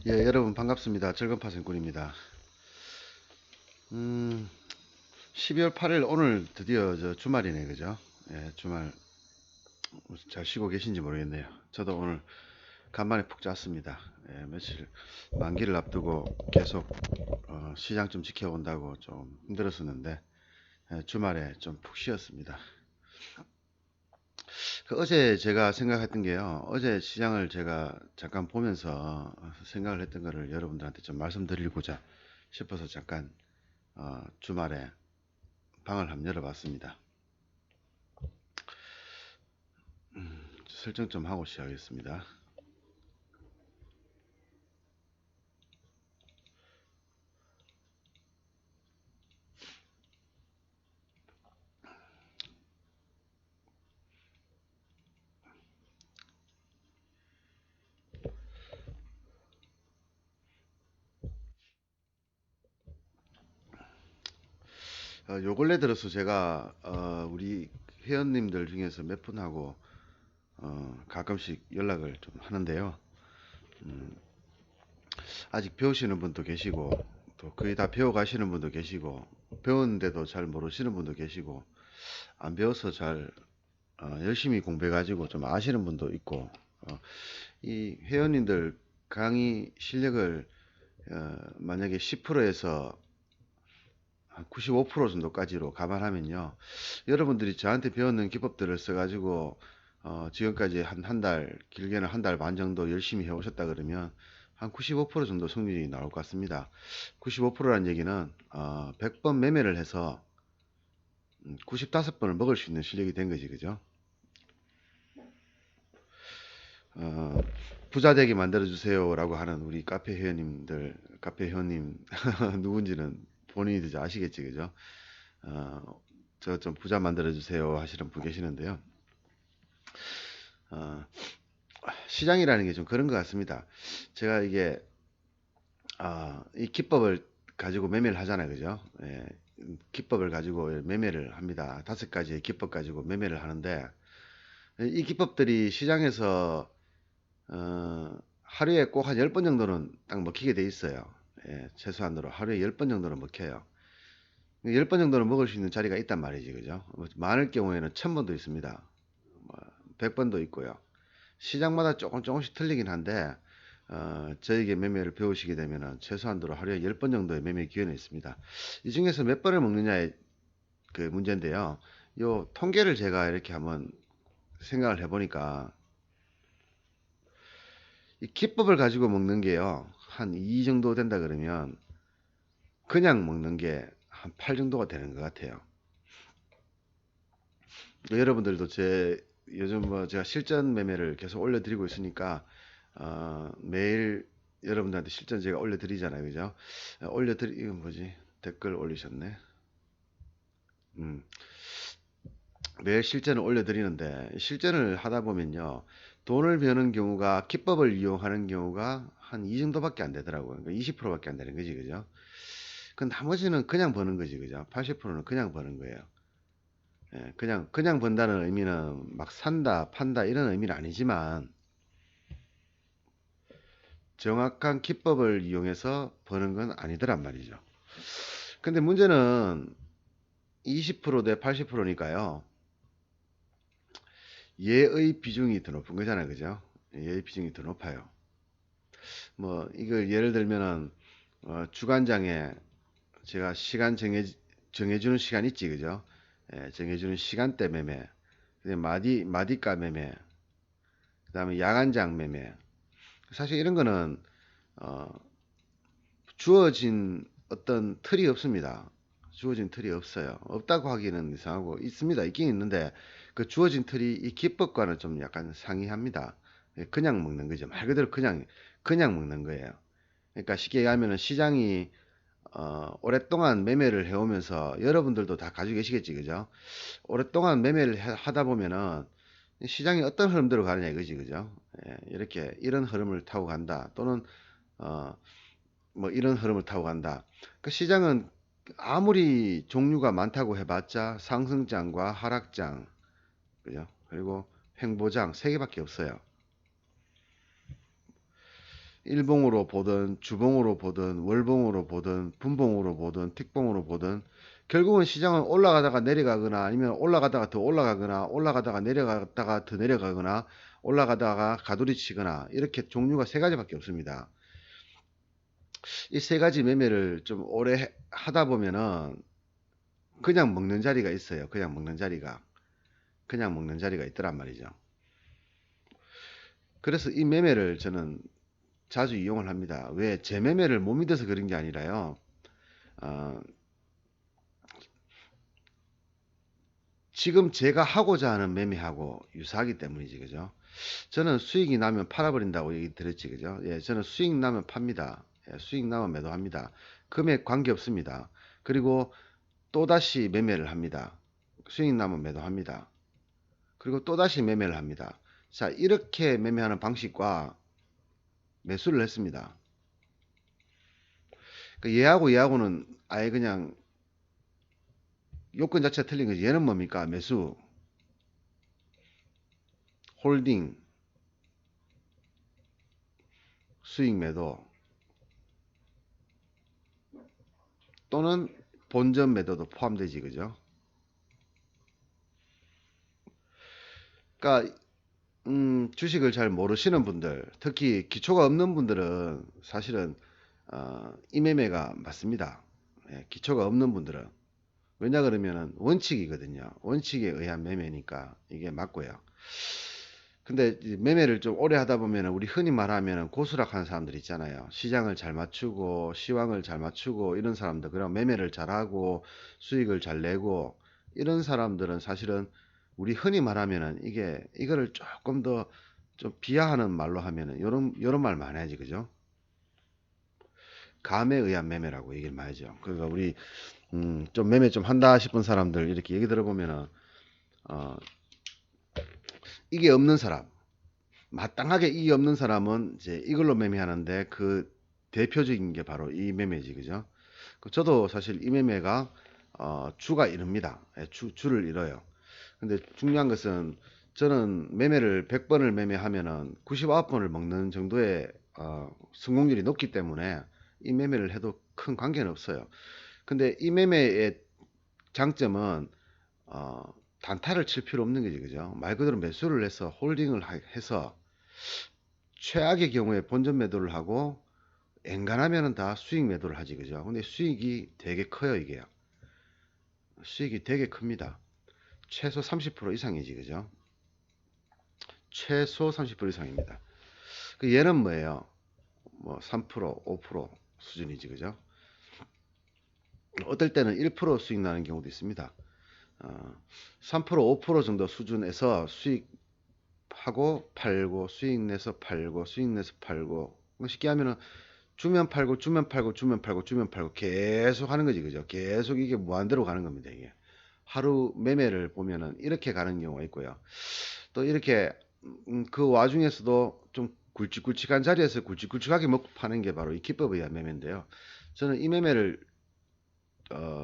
예, 여러분 반갑습니다. 즐거파생꾼입니다. 12월 8일 오늘 드디어 저 주말이네, 그죠? 예, 주말 잘 쉬고 계신지 모르겠네요. 저도 오늘 간만에 푹 잤습니다. 예, 며칠 만기를 앞두고 계속 시장 좀 지켜본다고 좀 힘들었었는데 주말에 좀 푹 쉬었습니다. 어제 제가 생각했던 게요. 어제 시장을 제가 잠깐 보면서 생각을 했던 거를 여러분들한테 좀 말씀드리고자 싶어서 잠깐 주말에 방을 한번 열어봤습니다. 설정 좀 하고 시작하겠습니다. 요 근래 들어서 제가 우리 회원님들 중에서 몇 분하고 가끔씩 연락을 좀 하는데요. 아직 배우시는 분도 계시고 또 거의 다 배워 가시는 분도 계시고 배웠는데도 잘 모르시는 분도 계시고 안 배워서 잘 열심히 공부해 가지고 좀 아시는 분도 있고 이 회원님들 강의 실력을 만약에 10%에서 한 95% 정도까지로 감안하면요. 여러분들이 저한테 배웠는 기법들을 써가지고 지금까지 한 달, 길게는 한 달 반 정도 열심히 해오셨다 그러면 한 95% 정도 승률이 나올 것 같습니다. 95%란 얘기는 100번 매매를 해서 95번을 먹을 수 있는 실력이 된 거지, 그죠? 어, 부자 되게 만들어주세요라고 하는 우리 카페 회원님들, 카페 회원님 누군지는 본인이 더 아시겠지, 그죠? 어, 저 좀 부자 만들어주세요 하시는 분 계시는데요. 어, 시장이라는 게 좀 그런 것 같습니다. 제가 이게 이 기법을 가지고 매매를 하잖아요, 그죠? 예, 기법을 가지고 매매를 합니다. 5가지의 기법 가지고 매매를 하는데 이 기법들이 시장에서 하루에 꼭 한 10번 정도는 딱 먹히게 돼 있어요. 예, 최소한으로 하루에 10번 정도는 먹혀요. 10번 정도는 먹을 수 있는 자리가 있단 말이지, 그죠? 뭐 많을 경우에는 1000번도 있습니다. 뭐 100번도 있고요. 시장마다 조금씩 틀리긴 한데 저에게 매매를 배우시게 되면은 최소한도로 하루에 10번 정도의 매매 기회는 있습니다. 이 중에서 몇 번을 먹느냐의 그 문제인데요. 요 통계를 제가 이렇게 한번 생각을 해보니까 이 기법을 가지고 먹는 게요. 한 2 정도 된다 그러면 그냥 먹는 게 한 8 정도가 되는 것 같아요. 여러분들도 제 요즘 뭐 제가 실전 매매를 계속 올려드리고 있으니까 매일 여러분들한테 실전 제가 올려드리잖아요, 그죠? 이건 뭐지? 댓글 올리셨네. 음, 매일 실전을 올려드리는데 실전을 하다 보면요, 돈을 버는 경우가 기법을 이용하는 경우가 한 이 정도밖에 안 되더라고요. 그러니까 20%밖에 안 되는 거지, 그죠? 그 나머지는 그냥 버는 거지, 그죠? 80%는 그냥 버는 거예요. 예, 그냥 번다는 의미는 막 산다, 판다 이런 의미는 아니지만 정확한 기법을 이용해서 버는 건 아니더란 말이죠. 근데 문제는 20%대 80%니까요. 얘의 비중이 더 높은 거잖아요. 그죠? 얘의 비중이 더 높아요. 뭐 이걸 예를 들면은 주간장에 제가 시간 정해주는 시간 있지. 그죠? 예, 정해주는 시간대 매매. 그다음에 마디가 매매. 그다음에 야간장 매매. 사실 이런 거는 어, 주어진 어떤 틀이 없습니다. 주어진 틀이 없어요. 없다고 하기는 이상하고 있습니다. 있긴 있는데 그 주어진 틀이 이 기법과는 좀 약간 상이합니다. 예, 그냥 먹는 거죠. 말 그대로 그냥 먹는 거예요. 그러니까 쉽게 얘기하면 시장이 오랫동안 매매를 해오면서 여러분들도 다 가지고 계시겠지, 그죠? 오랫동안 매매를 하다 보면은 시장이 어떤 흐름대로 가느냐 이거지, 그죠? 예, 이렇게 이런 흐름을 타고 간다. 또는 어, 뭐 이런 흐름을 타고 간다. 그 시장은 아무리 종류가 많다고 해봤자 상승장과 하락장, 그죠? 그리고 횡보장 세 개밖에 없어요. 일봉으로 보든 주봉으로 보든 월봉으로 보든 분봉으로 보든 틱봉으로 보든 결국은 시장은 올라가다가 내려가거나 아니면 올라가다가 더 올라가거나 올라가다가 내려가다가 더 내려가거나 올라가다가 가두리 치거나 이렇게 종류가 세 가지밖에 없습니다. 이 세 가지 매매를 좀 오래 하다 보면은 그냥 먹는 자리가 있어요. 그냥 먹는 자리가 있더란 말이죠. 그래서 이 매매를 저는 자주 이용을 합니다. 왜? 제 매매를 못 믿어서 그런 게 아니라요. 어, 지금 제가 하고자 하는 매매하고 유사하기 때문이지, 그죠? 저는 수익이 나면 팔아버린다고 얘기 드렸지, 그죠? 예, 저는 수익 나면 팝니다. 예, 수익 나면 매도합니다. 금액 관계 없습니다. 그리고 또다시 매매를 합니다. 수익 나면 매도합니다. 그리고 또다시 매매를 합니다. 자, 이렇게 매매하는 방식과 매수를 했습니다. 그 얘하고는 아예 그냥 요건 자체가 틀린 거지. 얘는 뭡니까? 매수, 홀딩, 수익 매도 또는 본전 매도도 포함되지, 그죠? 그러니까 주식을 잘 모르시는 분들, 특히 기초가 없는 분들은 사실은 이 매매가 맞습니다. 예, 기초가 없는 분들은 왜냐 그러면은 원칙이거든요. 원칙에 의한 매매니까 이게 맞고요. 근데 매매를 좀 오래 하다 보면은 우리 흔히 말하면은 고수락하는 사람들 있잖아요. 시장을 잘 맞추고 시황을 잘 맞추고 이런 사람들, 그럼 매매를 잘하고 수익을 잘 내고 이런 사람들은 사실은 우리 흔히 말하면은 이게 이거를 조금 더 좀 비하하는 말로 하면은 요런 말 많이 하지, 그죠? 감에 의한 매매라고 얘기를 많이 하죠. 그러니까 우리 좀 매매 좀 한다 싶은 사람들 이렇게 얘기 들어보면은 어, 이게 없는 사람, 마땅하게 이게 없는 사람은 이제 이걸로 매매하는데 그 대표적인 게 바로 이 매매지, 그죠? 저도 사실 이 매매가 주가 이릅니다. 예, 주를 잃어요. 근데 중요한 것은 저는 매매를 100번을 매매하면은 99번을 먹는 정도의 성공률이 높기 때문에 이 매매를 해도 큰 관계는 없어요. 근데 이 매매의 장점은 어, 단타를 칠 필요 없는 거지, 그죠? 말 그대로 매수를 해서 홀딩을 해서 최악의 경우에 본전 매도를 하고 엔간하면은 다 수익 매도를 하지, 그죠? 근데 수익이 되게 커요, 이게요. 수익이 되게 큽니다. 최소 30% 이상이지, 그죠? 최소 30% 이상입니다. 그 얘는 뭐예요? 뭐 3%, 5% 수준이지, 그죠? 어떨 때는 1% 수익 나는 경우도 있습니다. 3%, 5% 정도 수준에서 수익하고 팔고 수익 내서 팔고 수익 내서 팔고 쉽게 하면은 주면 팔고 주면 팔고 주면 팔고 주면 팔고 계속 하는 거지, 그죠? 계속 이게 무한대로 가는 겁니다, 이게. 하루 매매를 보면은 이렇게 가는 경우가 있고요. 또 이렇게 그 와중에서도 좀 굵직굵직한 자리에서 굵직굵직하게 먹고 파는 게 바로 이 기법에 의한 매매인데요. 저는 이 매매를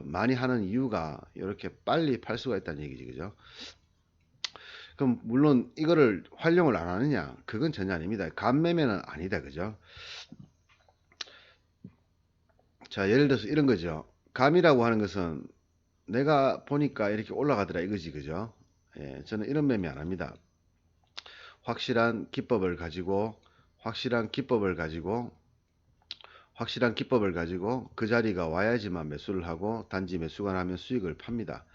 많이 하는 이유가 이렇게 빨리 팔 수가 있다는 얘기지, 그죠? 그럼 물론 이거를 활용을 안 하느냐? 그건 전혀 아닙니다. 감매매는 아니다, 그죠? 자, 예를 들어서 이런 거죠. 감이라고 하는 것은 내가 보니까 이렇게 올라가더라 이거지, 그죠? 예, 저는 이런 매매 안 합니다. 확실한 기법을 가지고 확실한 기법을 가지고 확실한 기법을 가지고 그 자리가 와야지만 매수를 하고 단지 매수가 나면 수익을 팝니다.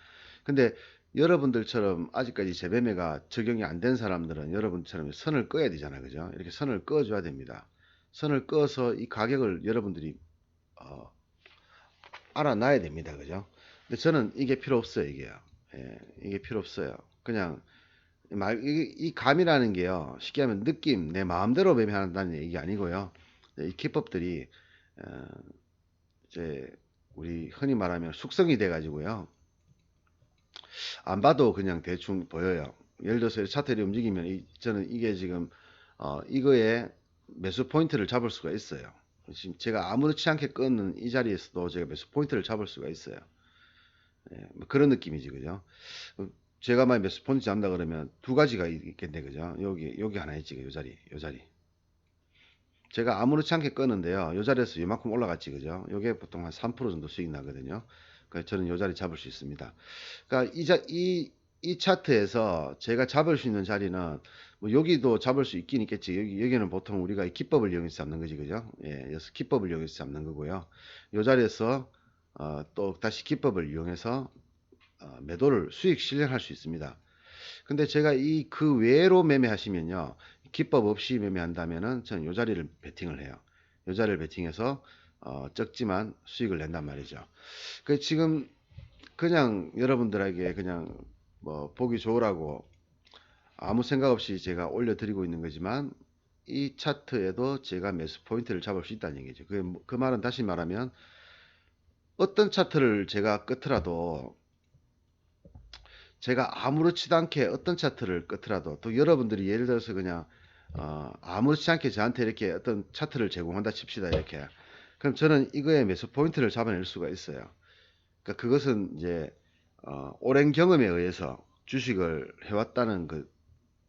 근데 여러분들처럼 아직까지 재매매가 적용이 안 된 사람들은 여러분처럼 선을 꺼야 되잖아요, 그죠? 이렇게 선을 꺼줘야 됩니다. 선을 꺼서 이 가격을 여러분들이 어, 알아놔야 됩니다, 그죠? 근데 저는 이게 필요 없어요, 이게요. 예, 이게 필요 없어요. 그냥 이 감이라는 게요, 쉽게 하면 느낌, 내 마음대로 매매한다는 얘기 아니고요. 이 기법들이 어, 이제 우리 흔히 말하면 숙성이 돼 가지고요. 안 봐도 그냥 대충 보여요. 예를 들어서 차트를 움직이면 저는 이게 지금 이거에 매수 포인트를 잡을 수가 있어요. 지금 제가 아무렇지 않게 끊는 이 자리에서도 제가 매수 포인트를 잡을 수가 있어요. 예, 뭐 그런 느낌이지, 그죠? 제가 만약 매수 포인트 잡는다 그러면 두 가지가 있겠네, 그죠? 여기 하나 있지, 요 자리, 요 자리. 제가 아무렇지 않게 껐는데요. 요 자리에서 이만큼 올라갔지, 그죠? 요게 보통 한 3% 정도 수익 나거든요. 그러니까 저는 요 자리 잡을 수 있습니다. 그러니까 이 차트에서 제가 잡을 수 있는 자리는 뭐 여기도 잡을 수 있긴 있겠지. 여기는 보통 우리가 이 기법을 이용해서 잡는 거지, 그죠? 예, 여기서 기법을 이용해서 잡는 거고요. 요 자리에서 또 다시 기법을 이용해서 매도를 수익 실현할 수 있습니다. 근데 제가 그 외로 매매하시면요. 기법 없이 매매한다면은 저는 요 자리를 베팅을 해요. 요 자리를 베팅해서 적지만 수익을 낸단 말이죠. 그 지금 그냥 여러분들에게 그냥 뭐 보기 좋으라고 아무 생각 없이 제가 올려드리고 있는 거지만 이 차트에도 제가 매수 포인트를 잡을 수 있다는 얘기죠. 그 말은 다시 말하면 어떤 차트를 제가 끄더라도 제가 아무렇지도 않게 어떤 차트를 끄더라도 또 여러분들이 예를 들어서 그냥 아무렇지 않게 저한테 이렇게 어떤 차트를 제공한다 칩시다 이렇게 그럼 저는 이거에 매수 포인트를 잡아낼 수가 있어요. 그러니까 그것은 이제 오랜 경험에 의해서 주식을 해왔다는 그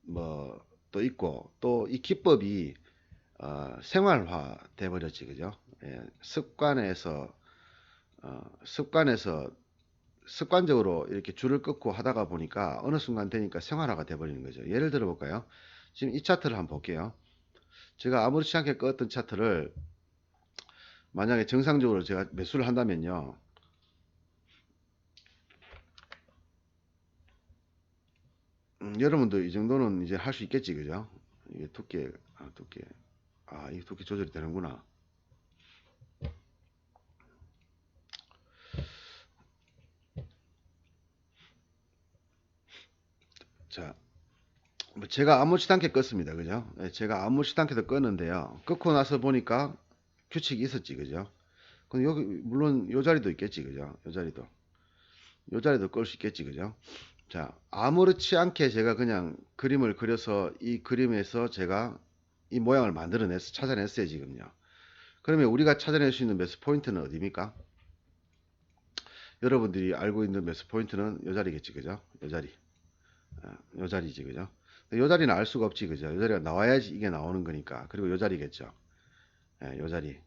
뭐 또 있고 또 이 기법이 생활화 돼 버렸지 그죠? 예, 습관에서 습관적으로 이렇게 줄을 끊고 하다가 보니까 어느 순간 되니까 생활화가 돼버리는 거죠. 예를 들어 볼까요? 지금 이 차트를 한번 볼게요. 제가 아무렇지 않게 껐던 차트를 만약에 정상적으로 제가 매수를 한다면요. 여러분도 이 정도는 이제 할 수 있겠지, 그죠? 이게 이 두께 조절이 되는구나. 자, 뭐 제가 아무렇지도 않게 껐습니다, 그죠? 예, 제가 아무렇지도 않게도 껐는데요. 껐고 나서 보니까 규칙이 있었지, 그죠? 근데 여기, 물론 요 자리도 있겠지, 그죠? 요 자리도 끌 수 있겠지, 그죠? 자, 아무렇지 않게 제가 그냥 그림을 그려서 이 그림에서 제가 이 모양을 찾아냈어요, 지금요. 그러면 우리가 찾아낼 수 있는 매수 포인트는 어디입니까? 여러분들이 알고 있는 매수 포인트는 요 자리겠지, 그죠? 요 자리. 요 자리지, 그죠? 요 자리는 알 수가 없지, 그죠? 요 자리가 나와야지 이게 나오는 거니까. 그리고 요 자리겠죠. 예, 요 자리.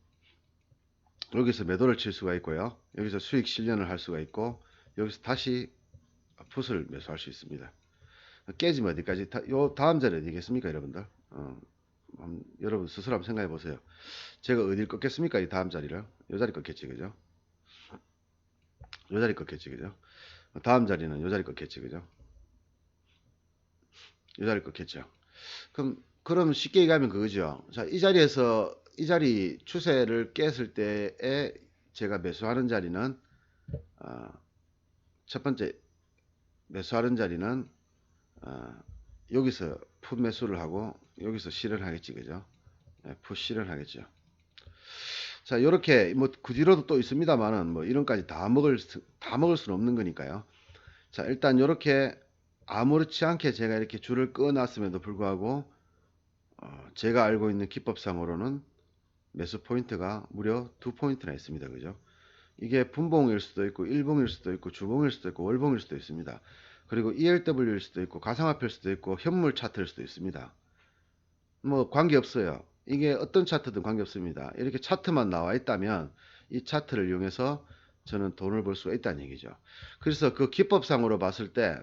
여기서 매도를 칠 수가 있고요. 여기서 수익 실현을 할 수가 있고, 여기서 다시 풋을 매수할 수 있습니다. 깨지면 어디까지? 요 다음 자리 어디겠습니까, 여러분들? 여러분 스스로 한번 생각해 보세요. 제가 어딜 꺾겠습니까? 이 다음 자리를. 요 자리 꺾겠지, 그죠? 요 자리 꺾겠지, 그죠? 다음 자리는 요 자리 꺾겠지, 그죠? 요 자리 꺾겠죠. 그럼 쉽게 얘기하면 그거죠. 자, 이 자리 추세를 깼을 때에 제가 매수하는 자리는, 어, 첫 번째 매수하는 자리는, 어, 여기서 풋 매수를 하고, 여기서 실현하겠지, 그죠? 네, 풋 실현하겠죠. 자, 요렇게, 뭐, 그 뒤로도 또 있습니다만은, 뭐, 이런까지 다 먹을 수는 없는 거니까요. 자, 일단 요렇게 아무렇지 않게 제가 이렇게 줄을 끊어놨음에도 불구하고, 제가 알고 있는 기법상으로는 매수 포인트가 무려 2포인트나 있습니다. 그죠? 이게 분봉일 수도 있고, 일봉일 수도 있고, 주봉일 수도 있고, 월봉일 수도 있습니다. 그리고 ELW일 수도 있고, 가상화폐일 수도 있고, 현물 차트일 수도 있습니다. 뭐, 관계없어요. 이게 어떤 차트든 관계없습니다. 이렇게 차트만 나와 있다면, 이 차트를 이용해서 저는 돈을 벌 수가 있다는 얘기죠. 그래서 그 기법상으로 봤을 때,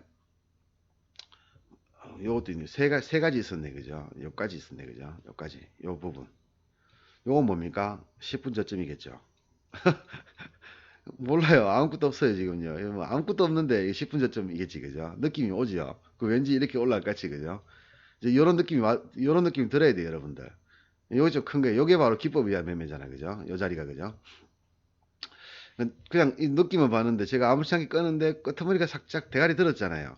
요것도 있네. 세 가지 있었네. 그죠? 요까지 있었네. 그죠? 요까지. 요 부분. 요건 뭡니까? 10분 저점이겠죠. 몰라요. 아무것도 없어요, 지금요. 뭐 아무것도 없는데 10분 저점이겠지, 그죠? 느낌이 오지요. 그 왠지 이렇게 올라갈 것 같이, 그죠? 이제 요런 느낌이 들어야 돼요, 여러분들. 요게 좀 큰 거예요. 요게 바로 기법에 의한 매매잖아, 그죠? 요 자리가, 그죠? 그냥 이 느낌을 봤는데 제가 아무렇지 않게 끄는데 끄트머리가 살짝 대가리 들었잖아요.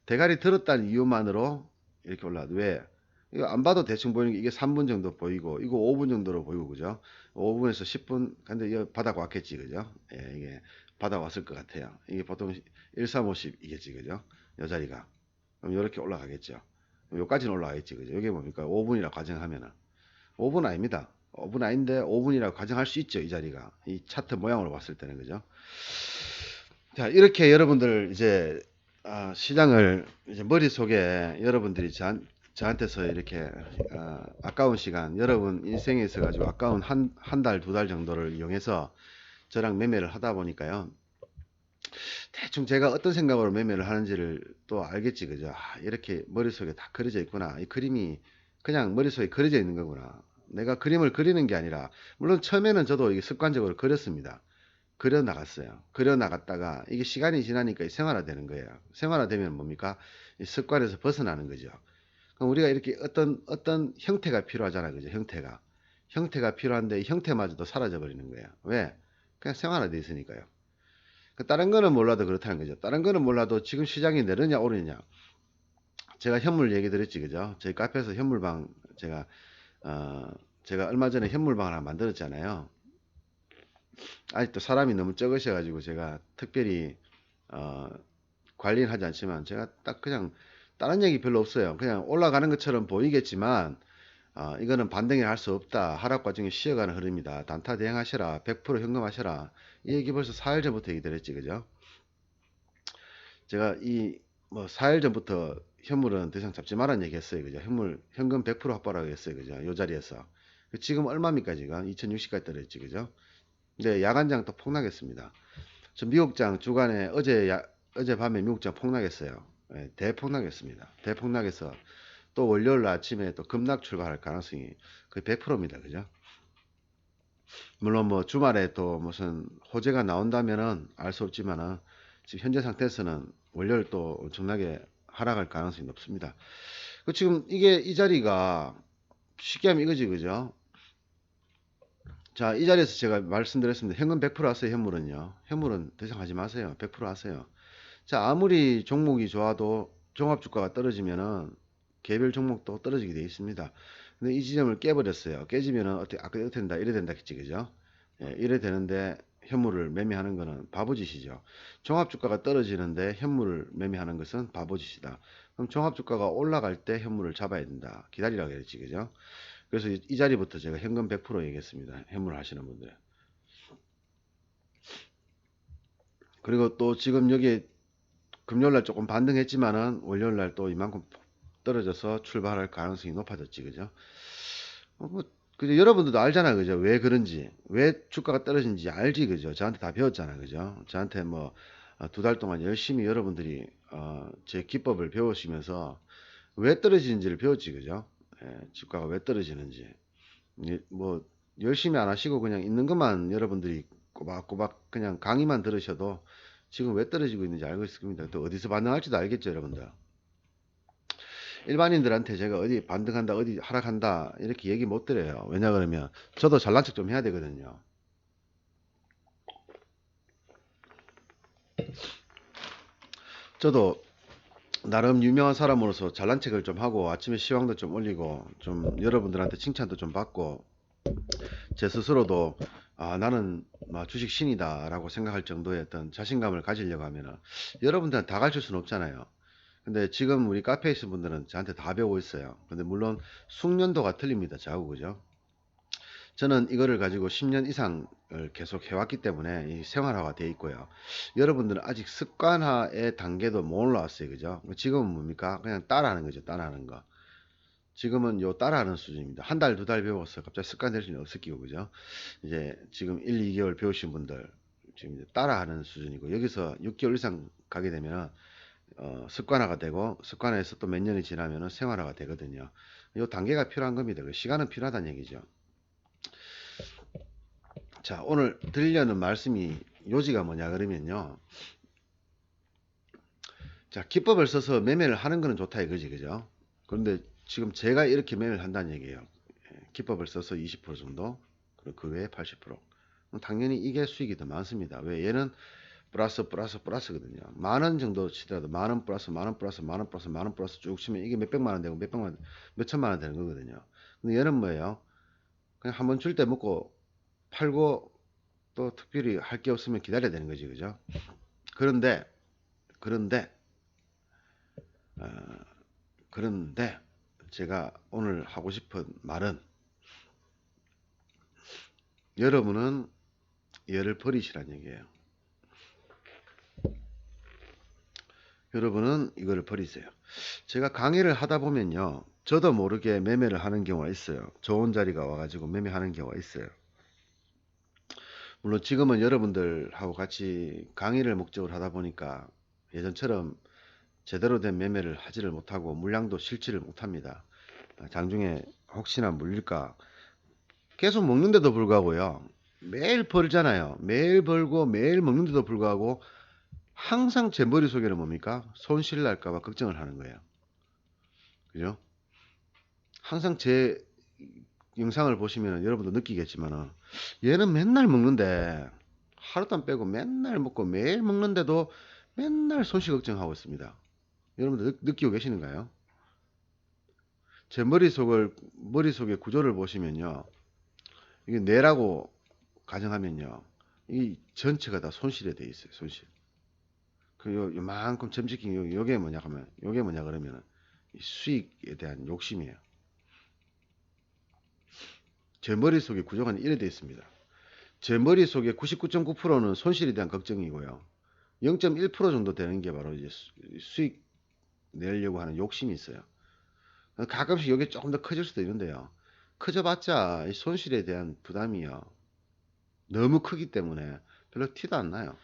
대가리 들었다는 이유만으로 이렇게 올라와도 왜? 이거 안 봐도 대충 보이는 게 이게 3분 정도 보이고 이거 5분 정도로 보이고 그죠? 5분에서 10분 근데 이거 바닥 왔겠지 그죠? 예, 이게 바닥 왔을 것 같아요. 이게 보통 1350이겠지 그죠? 요 자리가 그럼 이렇게 올라가겠죠. 요까지는 올라가겠지 그죠? 이게 뭡니까? 5분이라 가정하면은 5분 아닙니다. 5분 아닌데 5분이라고 가정할 수 있죠 이 자리가 이 차트 모양으로 봤을 때는 그죠? 자, 이렇게 여러분들 이제 시장을 이제 머릿속에 여러분들이 저한테서 이렇게 아까운 시간, 여러분 인생에 있어 가지고 아까운 한 달, 두 달 정도를 이용해서 저랑 매매를 하다 보니까요. 대충 제가 어떤 생각으로 매매를 하는지를 또 알겠지, 그죠? 이렇게 머릿속에 다 그려져 있구나. 이 그림이 그냥 머릿속에 그려져 있는 거구나. 내가 그림을 그리는 게 아니라, 물론 처음에는 저도 이게 습관적으로 그렸습니다. 그려 나갔어요. 그려 나갔다가 이게 시간이 지나니까 생활화되는 거예요. 생활화되면 뭡니까? 이 습관에서 벗어나는 거죠. 그럼 우리가 이렇게 어떤 형태가 필요하잖아요, 그죠? 형태가 필요한데 이 형태마저도 사라져 버리는 거예요. 왜? 그냥 생활화돼 있으니까요. 다른 거는 몰라도 그렇다는 거죠. 다른 거는 몰라도 지금 시장이 내리냐 오르냐. 제가 현물 얘기 드렸지, 그죠? 저희 카페에서 현물방 어, 제가 얼마 전에 현물방 하나 만들었잖아요. 아직도 사람이 너무 적으셔가지고 제가 특별히 어, 관리는 하지 않지만 제가 딱 그냥 다른 얘기 별로 없어요. 그냥 올라가는 것처럼 보이겠지만 이거는 반등을 할 수 없다. 하락 과정이 쉬어가는 흐름이다. 단타 대응하셔라. 100% 현금하셔라. 이 얘기 벌써 4일 전부터 얘기 드렸지, 그죠? 제가 뭐 4일 전부터 현물은 더 이상 잡지 말란 얘기 했어요. 그죠? 현금 100% 확보라고 했어요. 그죠? 요 자리에서. 지금 얼마입니까, 지금? 2060까지 떨어졌지, 그죠? 근데 야간장 또 폭락했습니다. 저 미국장 주간에 어젯밤에 미국장 폭락했어요. 예, 대폭락했습니다. 대폭락해서 또 월요일 아침에 또 급락 출발할 가능성이 거의 100%입니다. 그죠? 물론 뭐 주말에 또 무슨 호재가 나온다면은 알 수 없지만은 지금 현재 상태에서는 월요일 또 엄청나게 하락할 가능성이 높습니다. 지금 이 자리가 쉽게 하면 이거지, 그죠? 자, 이 자리에서 제가 말씀드렸습니다. 현금 100% 하세요, 현물은요. 현물은 더 이상 하지 마세요. 100% 하세요. 자, 아무리 종목이 좋아도 종합주가가 떨어지면은 개별 종목도 떨어지게 되어 있습니다. 근데 이 지점을 깨버렸어요. 깨지면은 이렇게 된다, 이래 된다, 그치, 그죠? 예, 이래 되는데 현물을 매매하는 거는 바보짓이죠. 종합주가가 떨어지는데 현물을 매매하는 것은 바보짓이다. 그럼 종합주가가 올라갈 때 현물을 잡아야 된다. 기다리라고 했지, 그죠? 그래서 이 자리부터 제가 현금 100% 얘기했습니다. 현물 하시는 분들. 그리고 또 지금 여기 금요일날 조금 반등했지만은 월요일날 또 이만큼 떨어져서 출발할 가능성이 높아졌지, 그죠? 뭐, 그죠? 여러분들도 알잖아, 그죠? 왜 그런지, 왜 주가가 떨어진지 알지, 그죠? 저한테 다 배웠잖아, 그죠? 저한테 뭐, 2달 동안 열심히 여러분들이, 제 기법을 배우시면서 왜 떨어지는지를 배웠지, 그죠? 예, 주가가 왜 떨어지는지. 뭐, 열심히 안 하시고 그냥 있는 것만 여러분들이 꼬박꼬박 그냥 강의만 들으셔도 지금 왜 떨어지고 있는지 알고 있을 겁니다. 또 어디서 반응할지도 알겠죠, 여러분들. 일반인들한테 제가 어디 반등한다, 어디 하락한다, 이렇게 얘기 못 드려요. 왜냐 그러면 저도 잘난 척 좀 해야 되거든요. 저도 나름 유명한 사람으로서 잘난 척을 좀 하고 아침에 시황도 좀 올리고 좀 여러분들한테 칭찬도 좀 받고 제 스스로도 나는 주식 신이다 라고 생각할 정도의 어떤 자신감을 가지려고 하면은 여러분들한테 다 가르칠 수는 없잖아요. 근데 지금 우리 카페에 있는 분들은 저한테 다 배우고 있어요. 근데 물론 숙련도가 틀립니다. 저하고, 그죠? 저는 이거를 가지고 10년 이상을 계속 해왔기 때문에 이 생활화가 되어 있고요. 여러분들은 아직 습관화의 단계도 못 올라왔어요. 그죠? 지금은 뭡니까? 그냥 따라하는 거죠. 따라하는 거. 지금은 요 따라하는 수준입니다. 한 달, 두 달 배워서 갑자기 습관 될 수는 없을 끼고, 그죠? 이제 지금 1, 2개월 배우신 분들 지금 이제 따라하는 수준이고, 여기서 6개월 이상 가게 되면 습관화가 되고, 습관화해서 또 몇 년이 지나면 생활화가 되거든요. 요 단계가 필요한 겁니다. 그 시간은 필요하다는 얘기죠. 자, 오늘 드리려는 말씀이 요지가 뭐냐 그러면요. 자, 기법을 써서 매매를 하는 거는 좋다 이거지, 그죠? 그런데 지금 제가 이렇게 매매를 한다는 얘기예요. 기법을 써서 20% 정도, 그리고 그 외에 80%. 당연히 이게 수익이 더 많습니다. 왜? 얘는 플러스거든요. 만 원 정도 치더라도 만 원 플러스, 만 원 플러스, 만 원 플러스, 만 원 플러스 쭉 치면 이게 몇백만 원 되고 몇 천만 원 되는 거거든요. 근데 얘는 뭐예요? 그냥 한번 줄 때 먹고 팔고 또 특별히 할 게 없으면 기다려야 되는 거지, 그죠? 그런데, 그런데, 어, 그런데, 제가 오늘 하고 싶은 말은, 여러분은 얘를 버리시란 얘기예요. 여러분은 이거를 버리세요. 제가 강의를 하다 보면요, 저도 모르게 매매를 하는 경우가 있어요. 좋은 자리가 와가지고 매매하는 경우가 있어요. 물론 지금은 여러분들하고 같이 강의를 목적으로 하다 보니까 예전처럼 제대로 된 매매를 하지를 못하고 물량도 실지를 못합니다. 장중에 혹시나 물릴까 계속 먹는데도 불구하고요. 매일 벌잖아요. 매일 벌고 매일 먹는데도 불구하고 항상 제 머릿속에는 뭡니까? 손실 날까봐 걱정을 하는 거예요. 그죠? 항상 제 영상을 보시면 여러분도 느끼겠지만 얘는 맨날 먹는데 하루도 안 빼고 맨날 먹고 매일 먹는데도 맨날 손실 걱정하고 있습니다. 여러분들 느끼고 계시는가요? 제 머릿속의 구조를 보시면요. 이게 뇌라고 가정하면요. 이 전체가 다 손실에 돼 있어요. 손실. 요만큼 점찍힌 요게 뭐냐 하면 요게 뭐냐 그러면은 수익에 대한 욕심이에요. 제 머릿속의 구조가 이래 되어 있습니다. 제 머릿속에 99.9%는 손실에 대한 걱정이고요. 0.1% 정도 되는 게 바로 이제 수익 내려고 하는 욕심이 있어요. 가끔씩 이게 조금 더 커질 수도 있는데요. 커져봤자 이 손실에 대한 부담이요. 너무 크기 때문에 별로 티도 안 나요.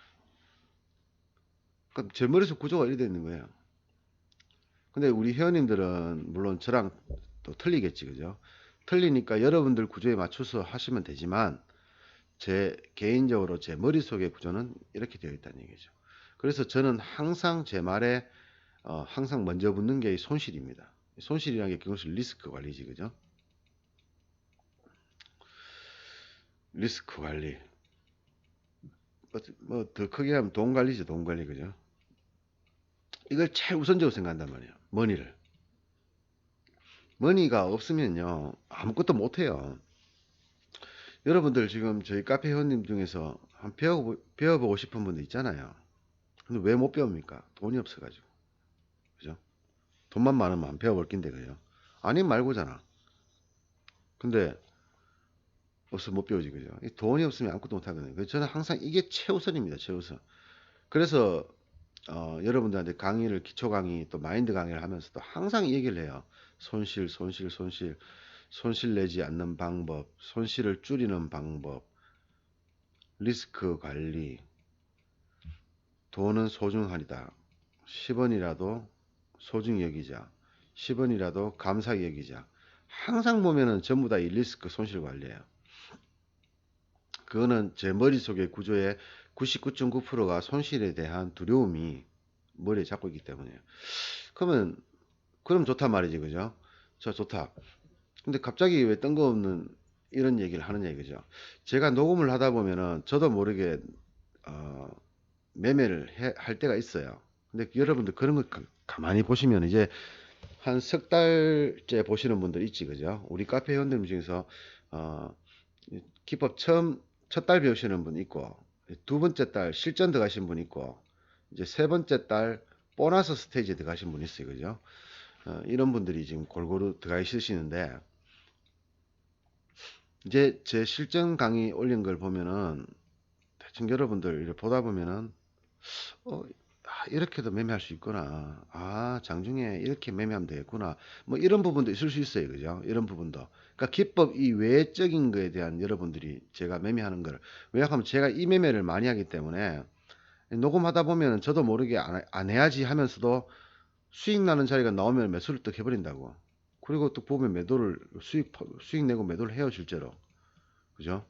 그러니까 제 머릿속 구조가 이래 되어 있는 거예요. 근데 우리 회원님들은 물론 저랑 또 틀리겠지, 그죠? 틀리니까 여러분들 구조에 맞춰서 하시면 되지만 제 개인적으로 제 머릿속의 구조는 이렇게 되어 있다는 얘기죠. 그래서 저는 항상 제 말에 항상 먼저 붙는 게 손실입니다. 손실이라는 게 그것을 리스크 관리지, 그죠? 리스크 관리. 뭐 더 크게 하면 돈 관리죠, 돈 관리, 그죠? 이걸 제일 우선적으로 생각한단 말이에요. 머니를. 머니가 없으면요 아무것도 못해요. 여러분들 지금 저희 카페 회원님 중에서 한 배워보고 싶은 분들 있잖아요. 근데 왜 못 배웁니까? 돈이 없어가지고. 그죠? 돈만 많으면 안 배워볼 낀데, 그죠? 아님 말고잖아. 근데 없으면 못 배우지, 그죠? 돈이 없으면 아무것도 못 하거든요. 그래서 저는 항상 이게 최우선입니다, 최우선. 그래서 여러분들한테 강의를 기초 강의 또 마인드 강의를 하면서도 항상 이 얘기를 해요. 손실, 손실, 손실, 손실 내지 않는 방법, 손실을 줄이는 방법, 리스크 관리, 돈은 소중하다. 10원이라도 소중히 여기자. 10원이라도 감사히 여기자. 항상 보면은 전부 다 이 리스크 손실 관리예요. 그거는 제 머릿속의 구조의 99.9%가 손실에 대한 두려움이 머리에 잡고 있기 때문에요. 그럼 좋단 말이지, 그죠? 저 좋다. 근데 갑자기 왜 뜬금없는 이런 얘기를 하느냐 이거죠. 제가 녹음을 하다 보면은 저도 모르게 어, 매매를 할 때가 있어요. 근데 여러분들 그런 거 가만히 보시면 이제 한 석 달째 보시는 분들 있지, 그죠? 우리 카페 회원들 중에서 어, 기법 첫 달 배우시는 분 있고, 두 번째 달 실전 들어가신 분 있고, 이제 세 번째 달 보너스 스테이지에 들어가신 분 있어요, 그죠? 이런 분들이 지금 골고루 들어가 있으시는데, 이제 제 실전 강의 올린 걸 보면은 대충 여러분들 보다 보면은 어, 이렇게도 매매할 수 있구나. 장중에 이렇게 매매하면 되겠구나. 뭐 이런 부분도 있을 수 있어요. 그죠? 이런 부분도. 그러니까 기법 이 외적인 거에 대한 여러분들이 제가 매매하는 거를 왜냐하면 제가 이 매매를 많이 하기 때문에 녹음하다 보면 저도 모르게 안 해야지 하면서도 수익 나는 자리가 나오면 매수를 또 해버린다고. 그리고 또 보면 매도를 수익 내고 매도를 해요, 실제로. 그죠?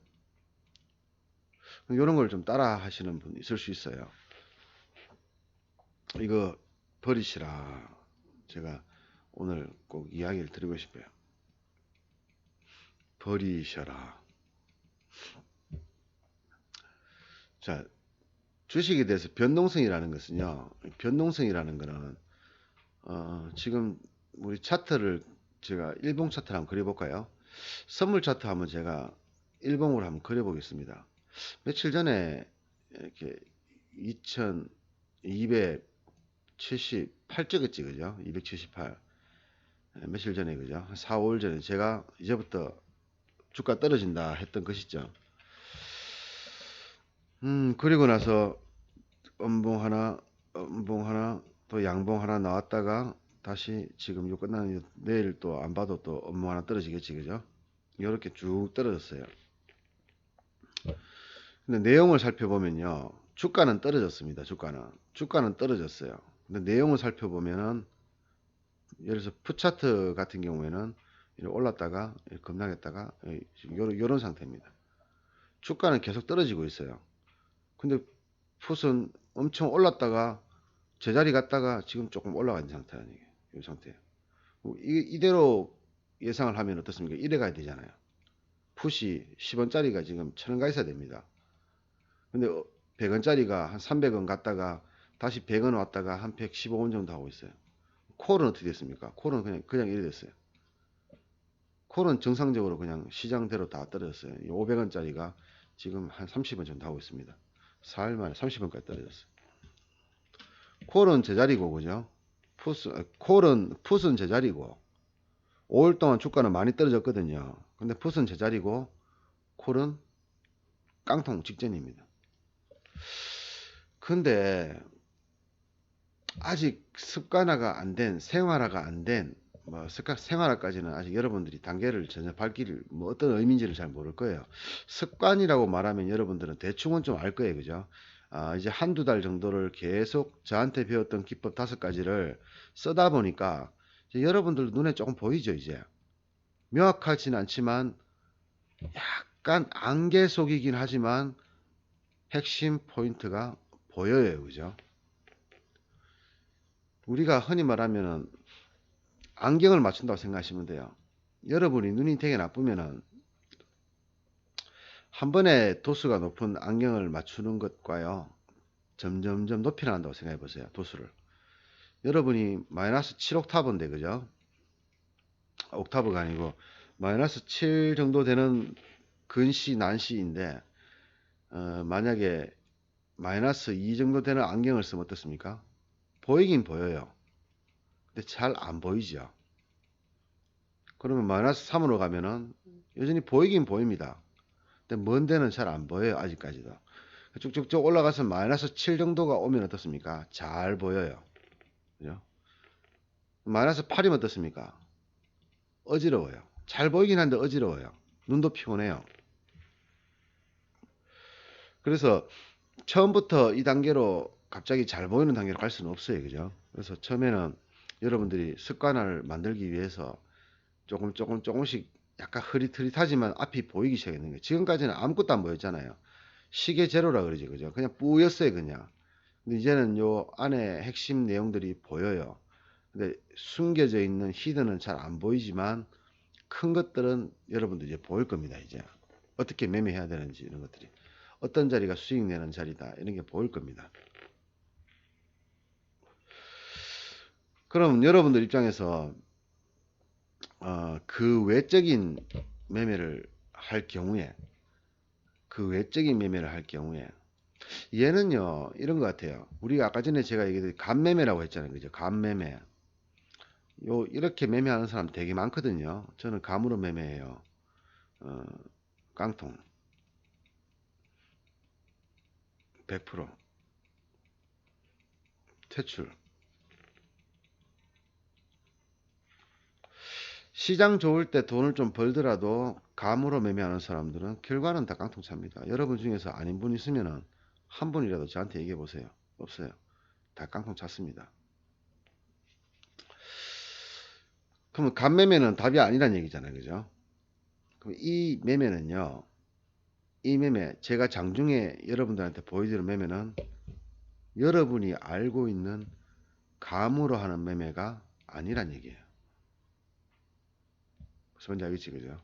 이런 걸 좀 따라 하시는 분 있을 수 있어요. 이거 버리시라. 제가 오늘 꼭 이야기를 드리고 싶어요. 버리셔라. 자, 주식에 대해서 변동성이라는 것은요. 변동성이라는 거는 지금 우리 차트를 제가 일봉 차트를 한번 그려볼까요? 선물 차트 한번 제가 일봉으로 한번 그려보겠습니다. 며칠 전에 이렇게 2278쪽이었지, 그죠? 278. 며칠 전에, 그죠? 한 4, 5일 전에 제가 이제부터 주가 떨어진다 했던 것이죠. 그리고 나서 음봉 하나, 또 양봉 하나 나왔다가 다시 지금 요 끝나는 내일 또 안 봐도 또 업무 하나 떨어지겠지, 그죠? 이렇게 쭉 떨어졌어요. 근데 내용을 살펴보면요, 주가는 떨어졌습니다. 주가는 떨어졌어요. 근데 내용을 살펴보면은 예를 들어서 푸차트 같은 경우에는 이렇게 올랐다가 이렇게 급락했다가 요런 상태입니다. 주가는 계속 떨어지고 있어요. 근데 풋은 엄청 올랐다가 제자리 갔다가 지금 조금 올라간 상태예요. 이 상태예요. 이대로 예상을 하면 어떻습니까? 이래 가야 되잖아요. 풋이 10원짜리가 지금 1000원 가 있어야 됩니다. 근데 100원짜리가 한 300원 갔다가 다시 100원 왔다가 한 115원 정도 하고 있어요. 콜은 어떻게 됐습니까? 콜은 그냥 이래 됐어요. 콜은 정상적으로 그냥 시장대로 다 떨어졌어요. 500원짜리가 지금 한 30원 정도 하고 있습니다. 4일 만에 30원까지 떨어졌어요. 콜은 제자리고, 그죠? 풋은 제자리고, 5일 동안 주가는 많이 떨어졌거든요. 근데 풋은 제자리고, 콜은 깡통 직전입니다. 근데 아직 습관화가 안 된, 생활화가 안 된, 생활화까지는 아직 여러분들이 단계를 전혀 밟기를, 어떤 의미인지를 잘 모를 거예요. 습관이라고 말하면 여러분들은 대충은 좀 알 거예요. 그죠? 이제 한두 달 정도를 계속 저한테 배웠던 기법 5가지를 쓰다 보니까 이제 여러분들 눈에 조금 보이죠, 이제. 명확하진 않지만 약간 안개 속이긴 하지만 핵심 포인트가 보여요. 그죠? 우리가 흔히 말하면은 안경을 맞춘다고 생각하시면 돼요. 여러분이 눈이 되게 나쁘면은 한 번에 도수가 높은 안경을 맞추는 것과요, 점점점 높이 나간다고 생각해 보세요. 도수를. 여러분이 마이너스 7옥타브인데, 그죠? 옥타브가 아니고 마이너스 7 정도 되는 근시 난시인데, 만약에 마이너스 2 정도 되는 안경을 쓰면 어떻습니까? 보이긴 보여요. 근데 잘 안 보이죠. 그러면 마이너스 3으로 가면은 여전히 보이긴 보입니다. 근데 먼 데는 잘 안 보여요. 아직까지도. 쭉쭉쭉 올라가서 마이너스 7 정도가 오면 어떻습니까? 잘 보여요. 그죠? 마이너스 8이면 어떻습니까? 어지러워요. 잘 보이긴 한데 어지러워요. 눈도 피곤해요. 그래서 처음부터 이 단계로 갑자기 잘 보이는 단계로 갈 수는 없어요. 그죠? 그래서 처음에는 여러분들이 습관을 만들기 위해서 조금씩 약간 흐릿흐릿하지만 앞이 보이기 시작했는 거예요. 지금까지는 아무것도 안 보였잖아요. 시계 제로라 그러지, 그죠? 그냥 뿌였어요, 그냥. 근데 이제는 요 안에 핵심 내용들이 보여요. 근데 숨겨져 있는 히든은 잘 안 보이지만 큰 것들은 여러분들 이제 보일 겁니다, 이제. 어떻게 매매해야 되는지 이런 것들이. 어떤 자리가 수익 내는 자리다, 이런 게 보일 겁니다. 그럼 여러분들 입장에서 그 외적인 매매를 할 경우에 얘는요 이런 것 같아요. 우리가 아까 전에 제가 얘기했듯이 감매매라고 했잖아요, 그죠? 감매매. 이렇게 매매하는 사람 되게 많거든요. 저는 감으로 매매해요. 어, 깡통 100% 퇴출. 시장 좋을 때 돈을 좀 벌더라도 감으로 매매하는 사람들은 결과는 다 깡통 찹니다. 여러분 중에서 아닌 분 있으면은 한 분이라도 저한테 얘기해 보세요. 없어요. 다 깡통 찼습니다. 그러면 감매매는 답이 아니란 얘기잖아요. 그죠? 그럼 이 매매는요. 이 매매, 제가 장중에 여러분들한테 보여드린 매매는 여러분이 알고 있는 감으로 하는 매매가 아니란 얘기예요. 무슨 말인지 알겠지, 그죠?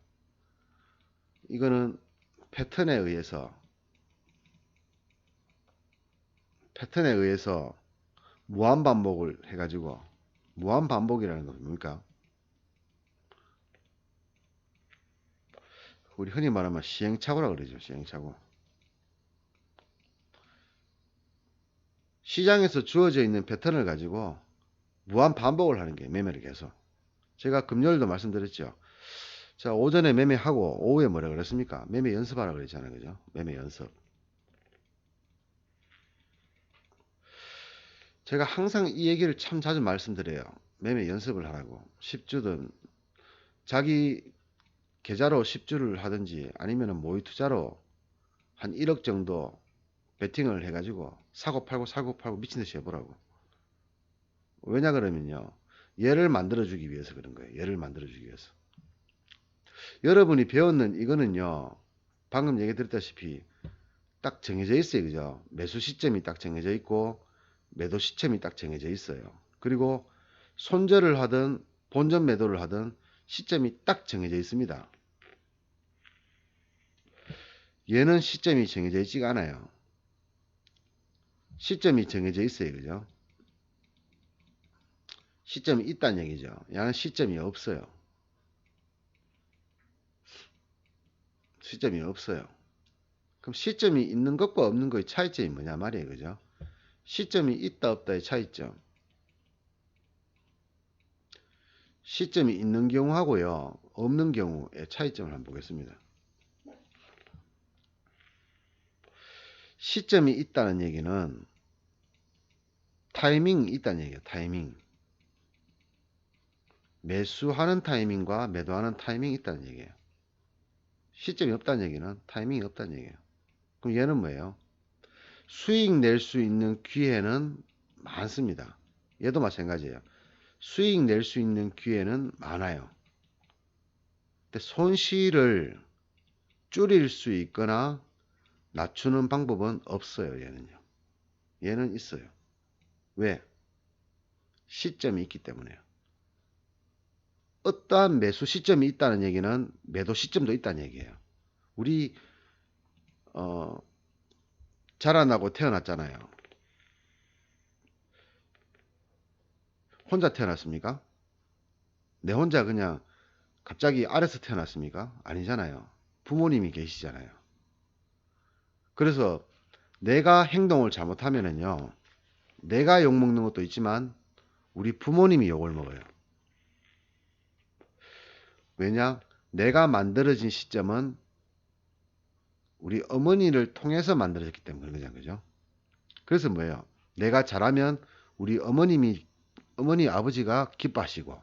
이거는 패턴에 의해서 무한 반복을 해가지고, 무한 반복이라는 건 뭡니까? 우리 흔히 말하면 시행착오라 그러죠. 시행착오. 시장에서 주어져 있는 패턴을 가지고 무한 반복을 하는 게 매매를 계속. 제가 금요일도 말씀드렸죠. 자, 오전에 매매하고 오후에 뭐라 그랬습니까? 매매 연습하라 그랬잖아요. 그죠? 매매 연습. 제가 항상 이 얘기를 참 자주 말씀드려요. 매매 연습을 하라고. 10주든 자기 계좌로 10주를 하든지 아니면 모의 투자로 한 1억 정도 베팅을 해가지고 사고 팔고 미친 듯이 해보라고. 왜냐 그러면요, 얘를 만들어주기 위해서 그런 거예요. 얘를 만들어주기 위해서. 여러분이 배웠는 이거는요, 방금 얘기 드렸다시피 딱 정해져 있어요. 그죠? 매수 시점이 딱 정해져 있고 매도 시점이 딱 정해져 있어요. 그리고 손절을 하든 본전 매도를 하든 시점이 딱 정해져 있습니다. 얘는 시점이 정해져 있지가 않아요. 시점이 정해져 있어요. 그죠? 시점이 있다는 얘기죠. 얘는 시점이 없어요. 시점이 없어요. 그럼 시점이 있는 것과 없는 것의 차이점이 뭐냐 말이에요. 그죠? 시점이 있다 없다의 차이점. 시점이 있는 경우하고요, 없는 경우의 차이점을 한번 보겠습니다. 시점이 있다는 얘기는 타이밍이 있다는 얘기예요. 타이밍. 매수하는 타이밍과 매도하는 타이밍이 있다는 얘기예요. 시점이 없다는 얘기는 타이밍이 없다는 얘기예요. 그럼 얘는 뭐예요? 수익 낼 수 있는 기회는 많습니다. 얘도 마찬가지예요. 수익 낼 수 있는 기회는 많아요. 근데 손실을 줄일 수 있거나 낮추는 방법은 없어요. 얘는요. 얘는 있어요. 왜? 시점이 있기 때문에요. 어떠한 매수 시점이 있다는 얘기는 매도 시점도 있다는 얘기예요. 우리 자라나고 태어났잖아요. 혼자 태어났습니까? 내 혼자 그냥 갑자기 아래서 태어났습니까? 아니잖아요. 부모님이 계시잖아요. 그래서 내가 행동을 잘못하면은요, 내가 욕먹는 것도 있지만 우리 부모님이 욕을 먹어요. 왜냐? 내가 만들어진 시점은 우리 어머니를 통해서 만들어졌기 때문에 그런 거잖아요. 그죠? 그래서 뭐예요? 내가 잘하면 우리 어머니 아버지가 기뻐하시고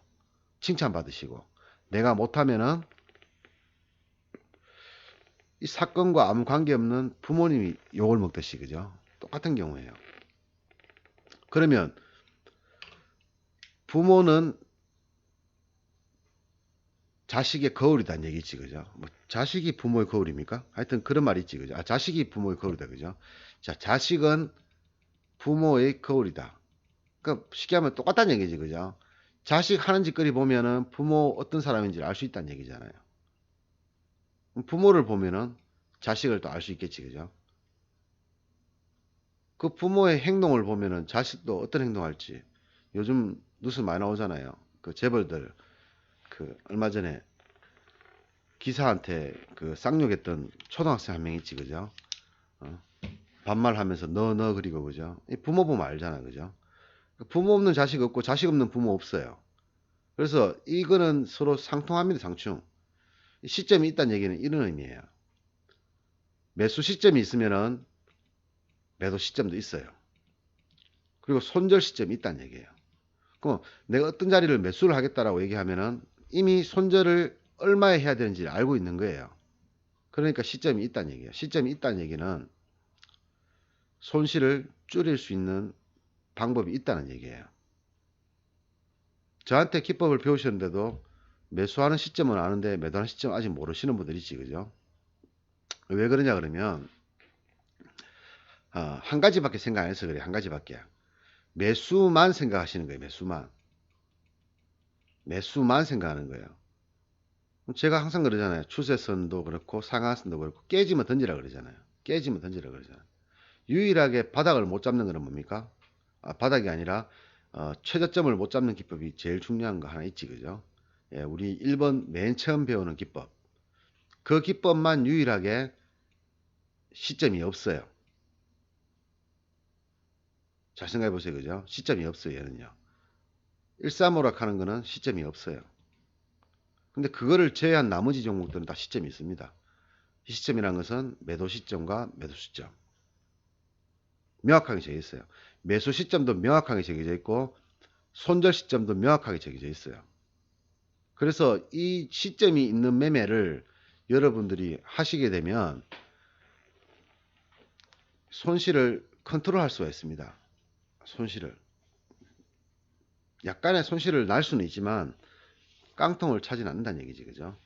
칭찬받으시고, 내가 못하면은 이 사건과 아무 관계없는 부모님이 욕을 먹듯이, 그죠? 똑같은 경우예요. 그러면 부모는 자식의 거울이다는 얘기지, 그죠? 뭐 자식이 부모의 거울입니까? 하여튼 그런 말이 있지, 그죠? 아, 자식이 부모의 거울이다, 그죠? 자, 자식은 부모의 거울이다. 그러니까 쉽게 하면 똑같다는 얘기지, 그죠? 자식 하는 짓거리 보면은 부모 어떤 사람인지 알 수 있다는 얘기잖아요. 부모를 보면은 자식을 또 알 수 있겠지, 그죠? 그 부모의 행동을 보면은 자식도 어떤 행동할지. 요즘 뉴스 많이 나오잖아요. 그 재벌들 그 얼마 전에 기사한테 그 쌍욕했던 초등학생 한 명 있지, 그죠? 어? 반말하면서 너 그리고, 그죠? 이 부모 보면 알잖아, 그죠? 부모 없는 자식 없고 자식 없는 부모 없어요. 그래서 이거는 서로 상통합니다, 상충. 시점이 있다는 얘기는 이런 의미예요. 매수 시점이 있으면은 매도 시점도 있어요. 그리고 손절 시점이 있다는 얘기예요. 그럼 내가 어떤 자리를 매수를 하겠다라고 얘기하면은 이미 손절을 얼마에 해야 되는지 알고 있는 거예요. 그러니까 시점이 있다는 얘기예요. 시점이 있다는 얘기는 손실을 줄일 수 있는 방법이 있다는 얘기예요. 저한테 기법을 배우셨는데도 매수하는 시점은 아는데 매도하는 시점 아직 모르시는 분들이 있지, 그죠? 왜 그러냐 그러면 한 가지밖에 생각 안 해서 그래요. 한 가지밖에. 매수만 생각하시는 거예요. 매수만 생각하는 거예요. 제가 항상 그러잖아요. 추세선도 그렇고 상하선도 그렇고 깨지면 던지라 그러잖아요. 깨지면 던지라 그러잖아요. 유일하게 바닥을 못 잡는 거는 뭡니까? 바닥이 아니라 최저점을 못 잡는 기법이 제일 중요한 거 하나 있지, 그죠? 예, 우리 1번 맨 처음 배우는 기법. 그 기법만 유일하게 시점이 없어요. 잘 생각해 보세요, 그죠? 시점이 없어요, 얘는요. 135락 하는 거는 시점이 없어요. 근데 그거를 제외한 나머지 종목들은 다 시점이 있습니다. 이 시점이라는 것은 매도 시점과 매도 시점. 명확하게 정해져 있어요. 매수 시점도 명확하게 정해져 있고 손절 시점도 명확하게 정해져 있어요. 그래서 이 시점이 있는 매매를 여러분들이 하시게 되면 손실을 컨트롤할 수가 있습니다. 손실을. 약간의 손실을 날 수는 있지만 깡통을 차지는 않는다는 얘기지. 그죠?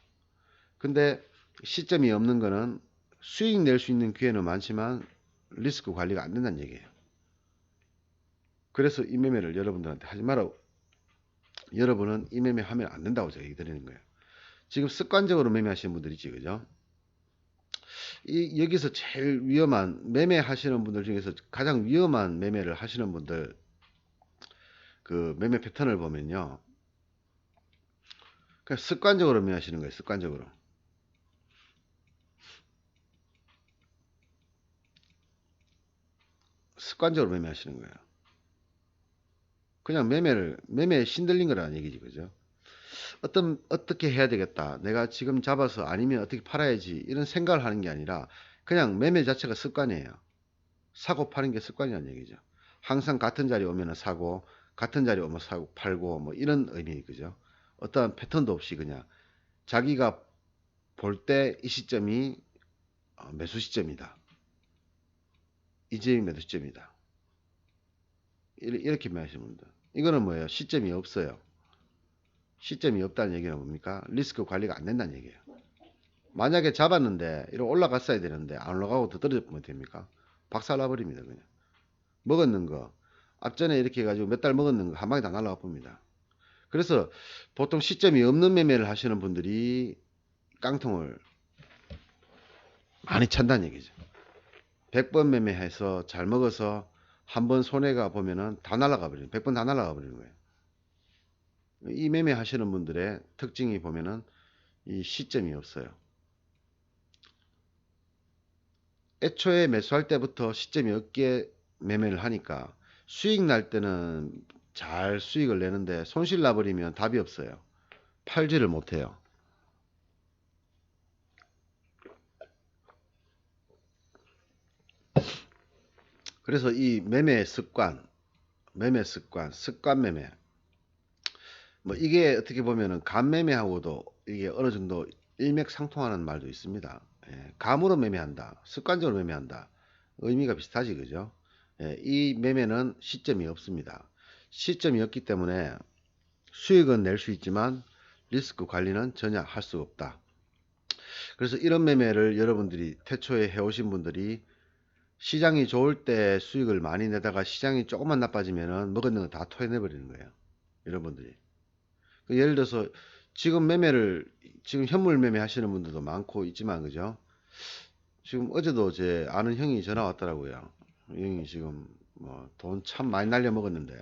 근데 시점이 없는 거는 수익 낼 수 있는 기회는 많지만 리스크 관리가 안 된다는 얘기예요. 그래서 이 매매를 여러분들한테 하지 마라. 여러분은 이 매매 하면 안 된다고 제가 얘기 드리는 거예요. 지금 습관적으로 매매하시는 분들 있지. 그죠? 여기서 제일 위험한 매매 하시는 분들 중에서 가장 위험한 매매를 하시는 분들 그 매매 패턴을 보면요. 그냥 습관적으로 매매하시는 거예요. 습관적으로. 습관적으로 매매하시는 거예요. 그냥 매매에 신들린 거라는 얘기지. 그죠? 어떻게 해야 되겠다. 내가 지금 잡아서 아니면 어떻게 팔아야지. 이런 생각을 하는 게 아니라 그냥 매매 자체가 습관이에요. 사고 파는 게 습관이라는 얘기죠. 항상 같은 자리 오면은 사고, 같은 자리 오면 사고, 팔고, 뭐 이런 의미, 그죠? 어떠한 패턴도 없이 그냥 자기가 볼 때 이 시점이 매수 시점이다. 이 점이 매수 시점이다. 이렇게 말하시면 됩니다. 이거는 뭐예요? 시점이 없어요. 시점이 없다는 얘기는 뭡니까? 리스크 관리가 안 된다는 얘기예요. 만약에 잡았는데 이렇게 올라갔어야 되는데 안 올라가고 더 떨어지면 됩니까? 박살나버립니다. 그냥. 먹었는 거 앞전에 이렇게 해가지고 몇 달 먹었는 거 한 방에 다 날라가 봅니다. 그래서 보통 시점이 없는 매매를 하시는 분들이 깡통을 많이 찬다는 얘기죠. 100번 매매해서 잘 먹어서 한 번 손해가 보면은 다 날아가 버리는 100번 다 날아가 버리는 거예요. 이 매매 하시는 분들의 특징이 보면은 이 시점이 없어요. 애초에 매수할 때부터 시점이 없게 매매를 하니까 수익 날 때는 잘 수익을 내는데 손실 나버리면 답이 없어요. 팔지를 못해요. 그래서 이 습관 매매. 뭐 이게 어떻게 보면은 감 매매하고도 이게 어느 정도 일맥상통하는 말도 있습니다. 예, 감으로 매매한다, 습관적으로 매매한다. 의미가 비슷하지, 그죠? 예, 이 매매는 시점이 없습니다. 시점이 없기 때문에 수익은 낼 수 있지만 리스크 관리는 전혀 할 수가 없다. 그래서 이런 매매를 여러분들이 태초에 해오신 분들이 시장이 좋을 때 수익을 많이 내다가 시장이 조금만 나빠지면은 먹었는 거 다 토해내 버리는 거예요. 여러분들이. 예를 들어서 지금 현물 매매 하시는 분들도 많고 있지만, 그죠? 지금 어제도 제 아는 형이 전화 왔더라고요. 형이 지금 뭐 돈 참 많이 날려 먹었는데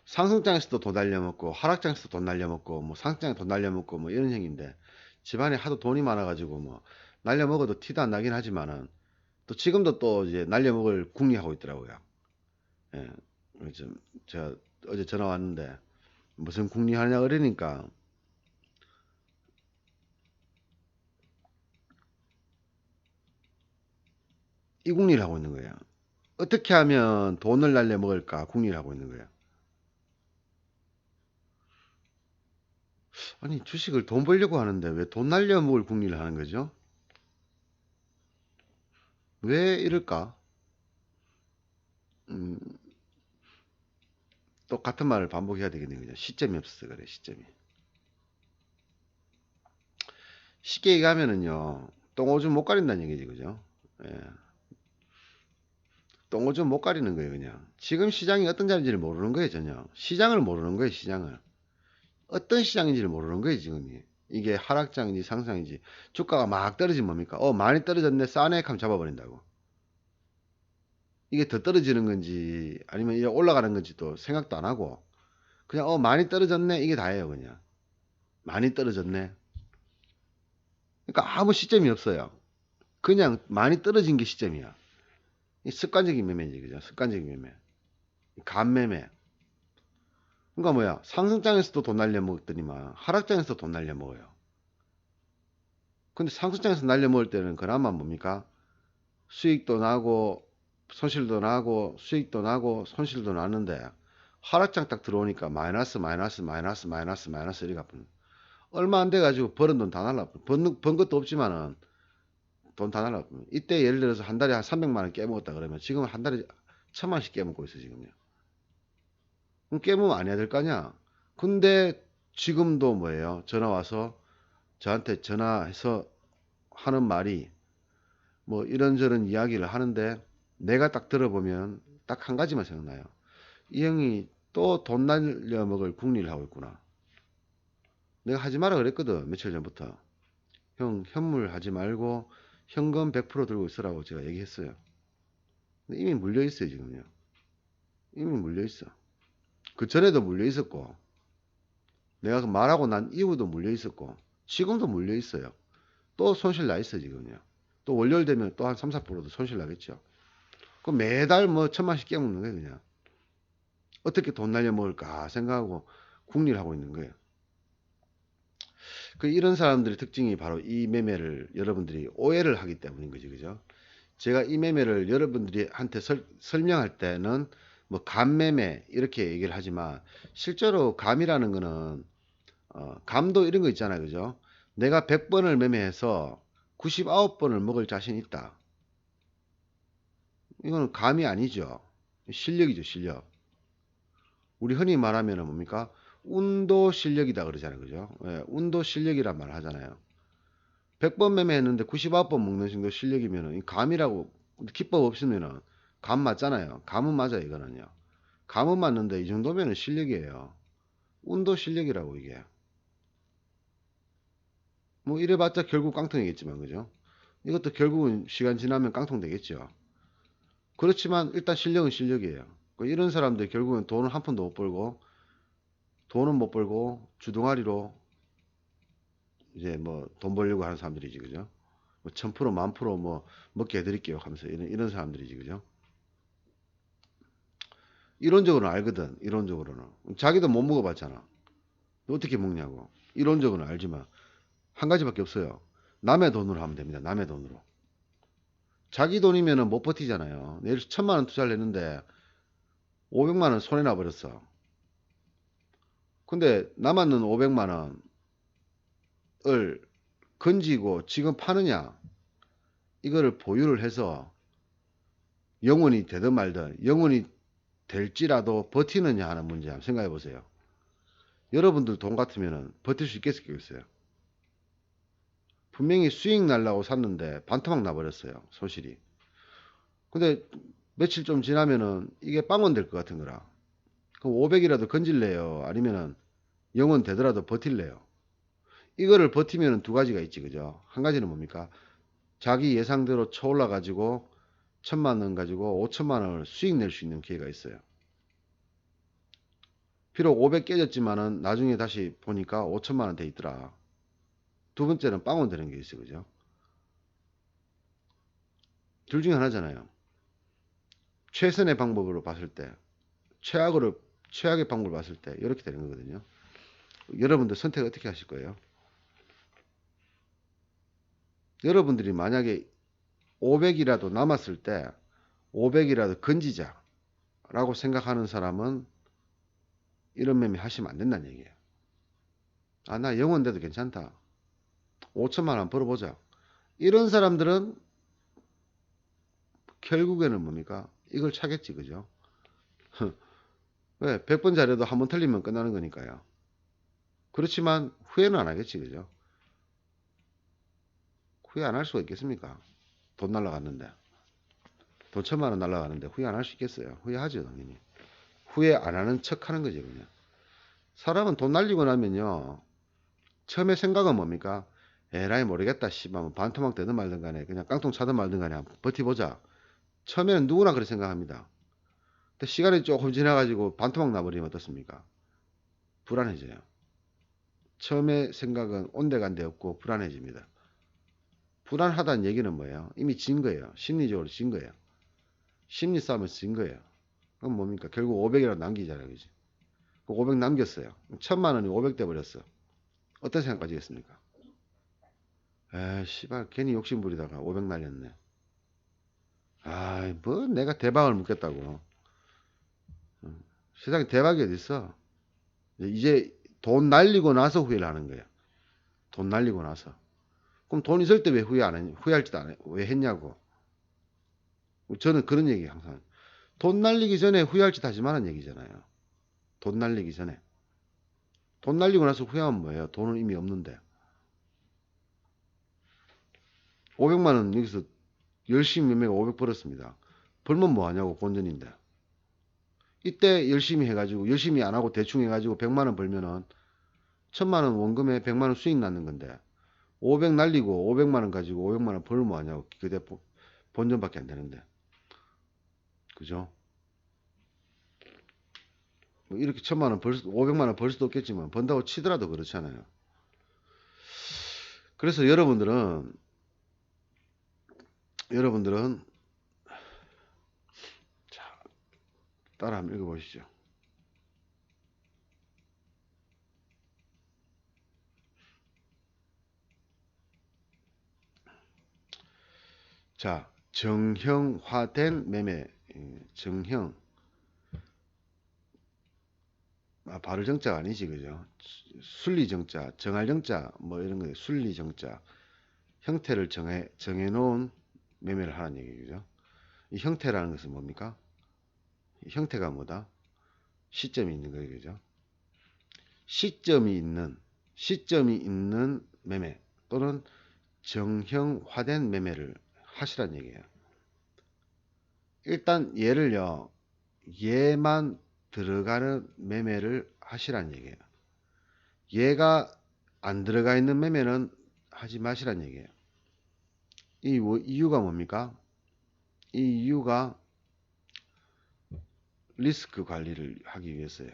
상승장에서도 돈 날려 먹고 하락장에서도 돈 날려 먹고 뭐 상승장에 돈 날려 먹고 뭐 이런 형인데 집안에 하도 돈이 많아가지고 뭐 날려 먹어도 티도 안 나긴 하지만은 또 지금도 또 이제 날려 먹을 궁리하고 있더라고요. 예. 좀 제가 어제 전화 왔는데 무슨 궁리하냐 그러니까 이 궁리를 하고 있는 거예요. 어떻게 하면 돈을 날려 먹을까 궁리를 하고 있는 거예요. 아니 주식을 돈 벌려고 하는데 왜 돈 날려 먹을 궁리를 하는 거죠? 왜 이럴까? 음, 똑같은 말을 반복해야 되겠네요. 그죠? 시점이 없어서 그래, 시점이. 쉽게 얘기하면은요, 똥오줌 못 가린다는 얘기지, 그죠? 예, 똥오줌 못 가리는 거예요, 그냥. 지금 시장이 어떤 자리인지를 모르는 거예요, 전혀. 시장을 모르는 거예요, 시장을. 어떤 시장인지를 모르는 거예요, 지금이. 이게 하락장인지 상승장인지. 주가가 막 떨어지면 뭡니까? 많이 떨어졌네, 싸네, 하면 잡아버린다고. 이게 더 떨어지는 건지, 아니면 이제 올라가는 건지도 생각도 안 하고, 그냥, 많이 떨어졌네, 이게 다예요, 그냥. 많이 떨어졌네. 그러니까 아무 시점이 없어요. 그냥 많이 떨어진 게 시점이야. 이 습관적인 매매지, 그죠? 습관적인 매매. 간매매. 그러니까 뭐야? 상승장에서도 돈 날려먹더니만 하락장에서도 돈 날려먹어요. 근데 상승장에서 날려먹을 때는 그나마 뭡니까? 수익도 나고 손실도 나고 수익도 나고 손실도 나는데 하락장 딱 들어오니까 마이너스 마이너스 마이너스 마이너스 마이너스 이렇게 갚는. 얼마 안 돼가지고 벌은 돈 다 날라. 번 것도 없지만은 돈 다 날라. 이때 예를 들어서 한 달에 한 300만 원 깨먹었다 그러면 지금 한 달에 1000만원씩 깨먹고 있어 지금요. 그럼 깨먹으면 안 해야 될 거 아니야. 근데 지금도 뭐예요? 전화 와서 저한테 전화해서 하는 말이 뭐 이런저런 이야기를 하는데 내가 딱 들어보면 딱 한 가지만 생각나요. 이 형이 또 돈 날려먹을 궁리를 하고 있구나. 내가 하지 마라 그랬거든 며칠 전부터. 형 현물 하지 말고 현금 100% 들고 있으라고 제가 얘기했어요. 근데 이미 물려있어요 지금요. 이미 물려있어. 그 전에도 물려있었고 내가 그 말하고 난 이후도 물려있었고 지금도 물려있어요. 또 손실 나 있어 지금요. 또 월요일 되면 또 한 3, 4%도 손실 나겠죠. 그럼 매달 뭐 1000만씩 깨먹는 거예요 그냥. 어떻게 돈 날려먹을까 생각하고 궁리를 하고 있는 거예요. 그 이런 사람들의 특징이 바로 이 매매를 여러분들이 오해를 하기 때문인 거지, 그죠? 제가 이 매매를 여러분들이 한테 설명할 때는 뭐 감매매 이렇게 얘기를 하지만 실제로 감이라는 거는 감도 이런 거 있잖아요, 그죠? 내가 100번을 매매해서 99번을 먹을 자신 있다. 이거는 감이 아니죠. 실력이죠, 실력. 우리 흔히 말하면 뭡니까? 운도 실력이다 그러잖아요, 그죠? 예, 운도 실력이란 말 하잖아요. 100번 매매했는데 99번 먹는 정도 실력이면은 감이라고 기법 없으면은 감 맞잖아요. 감은 맞아요, 이거는요. 감은 맞는데 이 정도면은 실력이에요. 운도 실력이라고 이게. 뭐 이래봤자 결국 깡통이겠지만 그죠? 이것도 결국은 시간 지나면 깡통 되겠죠. 그렇지만 일단 실력은 실력이에요. 이런 사람들 결국은 돈을 한 푼도 못 벌고 돈은 못 벌고 주둥아리로 이제 뭐 돈 벌려고 하는 사람들이지 그죠? 뭐 1000% 10,000% 뭐 먹게 해드릴게요 하면서 이런 사람들이지 그죠? 이론적으로는 알거든. 이론적으로는 자기도 못 먹어봤잖아. 어떻게 먹냐고. 이론적으로는 알지만 한 가지밖에 없어요. 남의 돈으로 하면 됩니다. 남의 돈으로. 자기 돈이면은 못 버티잖아요. 예를 들어 1000만 원 투자를 했는데 500만 원 손해 나버렸어. 근데 남았는 500만 원을 건지고 지금 파느냐? 이거를 보유를 해서 영원히 되든 말든 영원히 될지라도 버티느냐 하는 문제 한번 생각해 보세요. 여러분들 돈 같으면은 버틸 수 있겠어요? 분명히 수익 날라고 샀는데 반토막 나버렸어요. 손실이. 근데 며칠 좀 지나면은 이게 빵원 될 것 같은 거라. 그럼 500이라도 건질래요? 아니면은 영원 되더라도 버틸래요? 이거를 버티면은 두 가지가 있지, 그죠? 한 가지는 뭡니까? 자기 예상대로 쳐올라 가지고 1000만 원 가지고 5천만 원을 수익 낼 수 있는 기회가 있어요. 비록 500 깨졌지만은 나중에 다시 보니까 5천만 원 돼 있더라. 두 번째는 빵원 되는 게 있어요, 그죠? 둘 중에 하나잖아요. 최선의 방법으로 봤을 때, 최악으로, 최악의 방법을 봤을 때, 이렇게 되는 거거든요. 여러분들 선택 어떻게 하실 거예요? 여러분들이 만약에 500이라도 남았을 때, 500이라도 건지자, 라고 생각하는 사람은 이런 매매 하시면 안 된다는 얘기예요. 아, 나 영원 돼도 괜찮다. 5천만 원 벌어보자. 이런 사람들은 결국에는 뭡니까? 이걸 차겠지, 그죠? 왜? 100번 잘해도 한 번 틀리면 끝나는 거니까요. 그렇지만 후회는 안 하겠지, 그죠? 후회 안 할 수가 있겠습니까? 돈 날라갔는데. 돈 1000만 원 날라가는데 후회 안 할 수 있겠어요? 후회하죠, 당연히. 후회 안 하는 척 하는 거죠, 그냥. 사람은 돈 날리고 나면요. 처음에 생각은 뭡니까? 에라이 모르겠다, 씨발. 뭐 반토막 되든 말든 간에 그냥 깡통 차든 말든 간에 한번 버티보자. 처음에는 누구나 그렇게 생각합니다. 근데 시간이 조금 지나가지고 반토막 나버리면 어떻습니까? 불안해져요. 처음에 생각은 온데간데 없고 불안해집니다. 불안하다는 얘기는 뭐예요? 이미 진 거예요. 심리적으로 진 거예요. 심리 싸움에서 진 거예요. 그럼 뭡니까? 결국 500이라도 남기잖아요. 그지? 500 남겼어요. 1000만 원이 500 돼버렸어. 어떤 생각 가지겠습니까? 에이, 씨발, 괜히 욕심 부리다가 500 날렸네. 아, 뭐, 내가 대박을 묶겠다고. 세상에 대박이 어딨어. 이제 돈 날리고 나서 후회를 하는 거예요. 돈 날리고 나서. 그럼 돈 있을 때 왜 후회 안 했냐? 후회할지도 안 해. 왜 했냐고. 저는 그런 얘기 항상. 돈 날리기 전에 후회할 짓 하지 말라는 얘기잖아요. 돈 날리기 전에. 돈 날리고 나서 후회하면 뭐예요? 돈은 이미 없는데. 500만 원 여기서 열심히 매매가 500 벌었습니다. 벌면 뭐 하냐고 본전인데. 이때 열심히 해가지고 열심히 안 하고 대충 해가지고 100만 원 벌면은 1000만 원 원금에 100만 원 수익 났는 건데 500 날리고 500만 원 가지고 500만 원 벌면 뭐 하냐고. 그게 본전밖에 안 되는데. 그죠? 뭐 이렇게 1000만 원 500만 원 벌 수도 없겠지만 번다고 치더라도 그렇잖아요. 그래서 여러분들은 자, 따라 한번 읽어보시죠. 자, 정형화된 매매, 정형, 바를 정자가 아니지, 그죠? 순리 정자, 정할 정자, 뭐 이런 거예요. 순리 정자, 형태를 정해놓은 매매를 하는 얘기죠. 이 형태라는 것은 뭡니까? 이 형태가 뭐다? 시점이 있는 거예요, 그죠? 시점이 있는 매매 또는 정형화된 매매를 하시란 얘기예요. 일단 얘를요, 얘만 들어가는 매매를 하시란 얘기예요. 얘가 안 들어가 있는 매매는 하지 마시란 얘기예요. 이 이유가 뭡니까? 이 이유가 리스크 관리를 하기 위해서예요.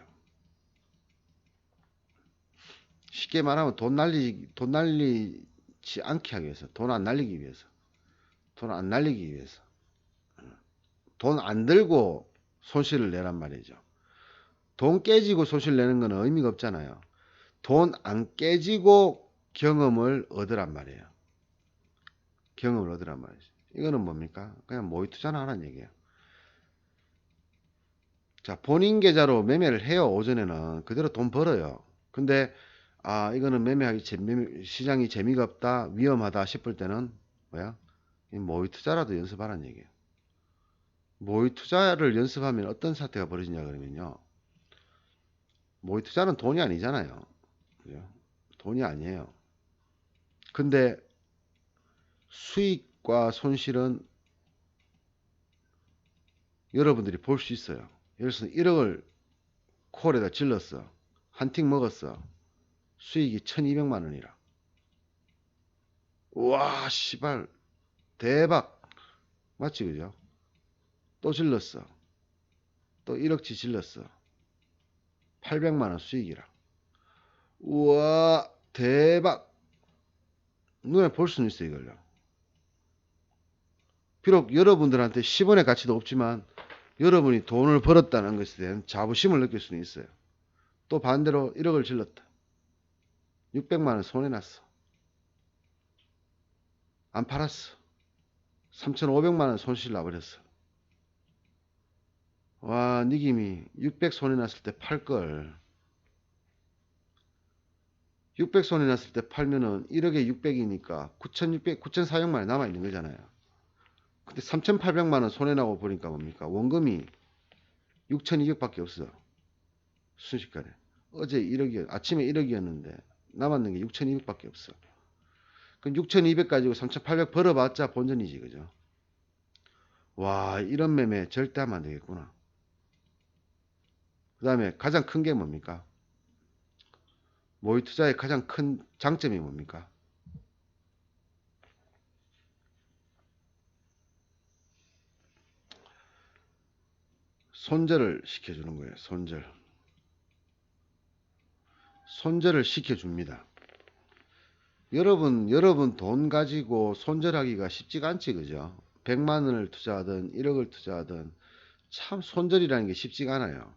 쉽게 말하면 돈 날리지 않게 하기 위해서, 돈 안 날리기 위해서, 돈 안 날리기 위해서, 돈 안 들고 손실을 내란 말이죠. 돈 깨지고 손실 내는 건 의미가 없잖아요. 돈 안 깨지고 경험을 얻으란 말이에요. 경험을 얻으란 말이죠. 이거는 뭡니까? 그냥 모의 투자나 하라는 얘기예요. 자, 본인 계좌로 매매를 해요. 오전에는 그대로 돈 벌어요. 근데 이거는 시장이 재미가 없다, 위험하다 싶을 때는 뭐야? 모의 투자라도 연습하라는 얘기예요. 모의 투자를 연습하면 어떤 사태가 벌어지냐 그러면요. 모의 투자는 돈이 아니잖아요. 그죠? 돈이 아니에요. 근데 수익과 손실은 여러분들이 볼 수 있어요. 예를 들어서 1억을 콜에다 질렀어. 한 틱 먹었어. 수익이 1200만 원이라. 우와, 씨발. 대박. 맞지, 그죠? 또 질렀어. 또 1억치 질렀어. 800만 원 수익이라. 우와, 대박. 눈에 볼 수는 있어, 이걸요. 비록 여러분들한테 10원의 가치도 없지만 여러분이 돈을 벌었다는 것에 대한 자부심을 느낄 수는 있어요. 또 반대로 1억을 질렀다. 600만 원 손해났어. 안 팔았어. 3,500만 원 손실 나버렸어. 와, 니김이 600 손해났을 때 팔걸. 600 손해났을 때 팔면은 1억에 600이니까 9,400만 원 남아있는 거잖아요. 근데 3,800만 원 손해나고 보니까 뭡니까? 원금이 6,200밖에 없어. 순식간에. 아침에 1억이었는데 남았는 게 6,200밖에 없어. 그럼 6,200 가지고 3,800 벌어봤자 본전이지, 그죠? 와, 이런 매매 절대 하면 안 되겠구나. 그 다음에 가장 큰 게 뭡니까? 모의 투자의 가장 큰 장점이 뭡니까? 손절을 시켜주는 거예요. 손절을 시켜줍니다. 여러분 돈 가지고 손절하기가 쉽지가 않지, 그죠? 100만 원을 투자하든 1억을 투자하든 참 손절이라는 게 쉽지가 않아요.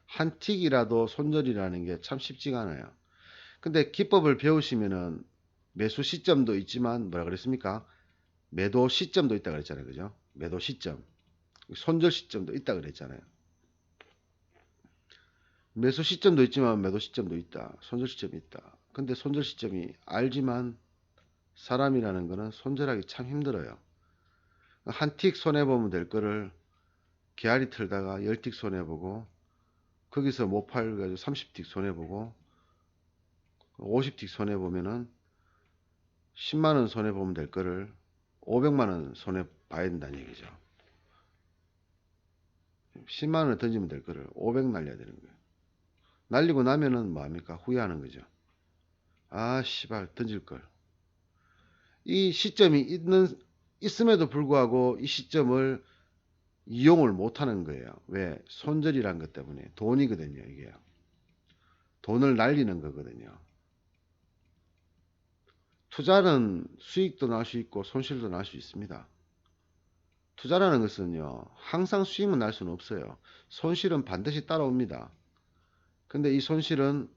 한 틱이라도 손절이라는 게 참 쉽지가 않아요. 근데 기법을 배우시면은 매수 시점도 있지만 뭐라 그랬습니까? 매도 시점도 있다 그랬잖아요. 그죠? 매도 시점. 손절 시점도 있다 그랬잖아요. 매수 시점도 있지만 매도 시점도 있다. 손절 시점이 있다. 근데 손절 시점이 알지만 사람이라는 거는 손절하기 참 힘들어요. 한 틱 손해보면 될 거를 개아리 틀다가 10틱 손해보고 거기서 못 팔가지고 30틱 손해보고 50틱 손해보면은 10만원 손해보면 될 거를 500만원 손해봐야 된다는 얘기죠. 10만원을 던지면 될 거를 500 날려야 되는 거예요. 날리고 나면은 뭐합니까? 후회하는 거죠. 아 씨발 던질걸. 이 시점이 있음에도 불구하고 이 시점을 이용을 못하는 거예요. 왜? 손절이란 것 때문에. 돈이거든요 이게. 돈을 날리는 거거든요. 투자는 수익도 날 수 있고 손실도 날 수 있습니다. 투자라는 것은요 항상 수익만 날 수는 없어요. 손실은 반드시 따라옵니다. 근데 이 손실은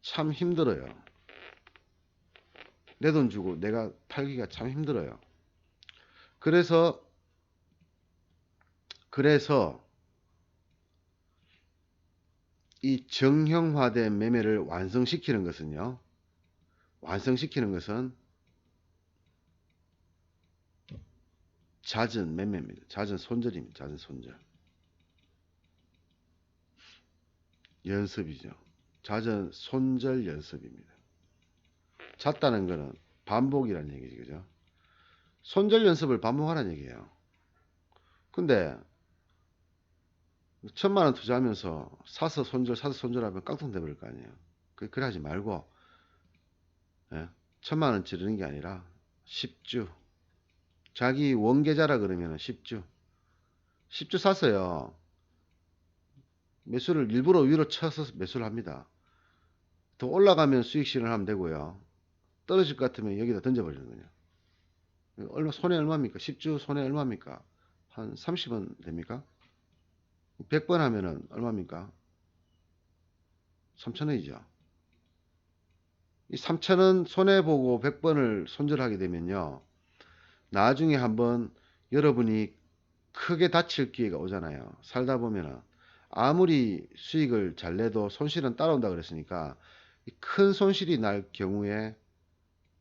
참 힘들어요. 내 돈 주고 내가 팔기가 참 힘들어요. 그래서 이 정형화된 매매를 완성시키는 것은 잦은 매매입니다. 잦은 손절입니다. 잦은 손절. 연습이죠. 잦은 손절 연습입니다. 잦다는 거는 반복이라는 얘기죠. 그죠? 손절 연습을 반복하라는 얘기예요. 근데 1,000만원 투자하면서 사서 손절하면 깡통 돼버릴 거 아니에요. 그래 하지 말고, 예? 1,000만원 지르는 게 아니라 10주. 자기 원계좌라 그러면 10주. 10주 사서요. 매수를 일부러 위로 쳐서 매수를 합니다. 더 올라가면 수익 실현을 하면 되고요. 떨어질 것 같으면 여기다 던져버리는 거냐. 손해 얼마입니까? 10주 손해 얼마입니까? 한 30원 됩니까? 100번 하면은 얼마입니까? 3,000원이죠. 이 3,000원 손해보고 100번을 손절하게 되면요. 나중에 한번 여러분이 크게 다칠 기회가 오잖아요. 살다 보면은 아무리 수익을 잘 내도 손실은 따라온다 그랬으니까 큰 손실이 날 경우에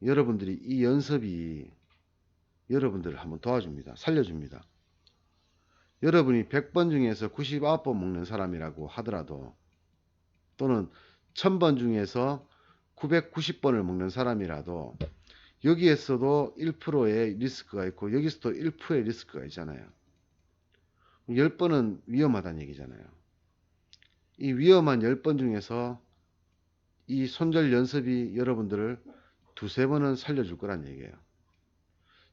여러분들이 이 연습이 여러분들을 한번 도와줍니다. 살려줍니다. 여러분이 100번 중에서 99번 먹는 사람이라고 하더라도 또는 1000번 중에서 990번을 먹는 사람이라도 여기에서도 1%의 리스크가 있고 여기서도 1%의 리스크가 있잖아요. 10번은 위험하다는 얘기잖아요. 이 위험한 10번 중에서 이 손절 연습이 여러분들을 두세 번은 살려줄 거란 얘기예요.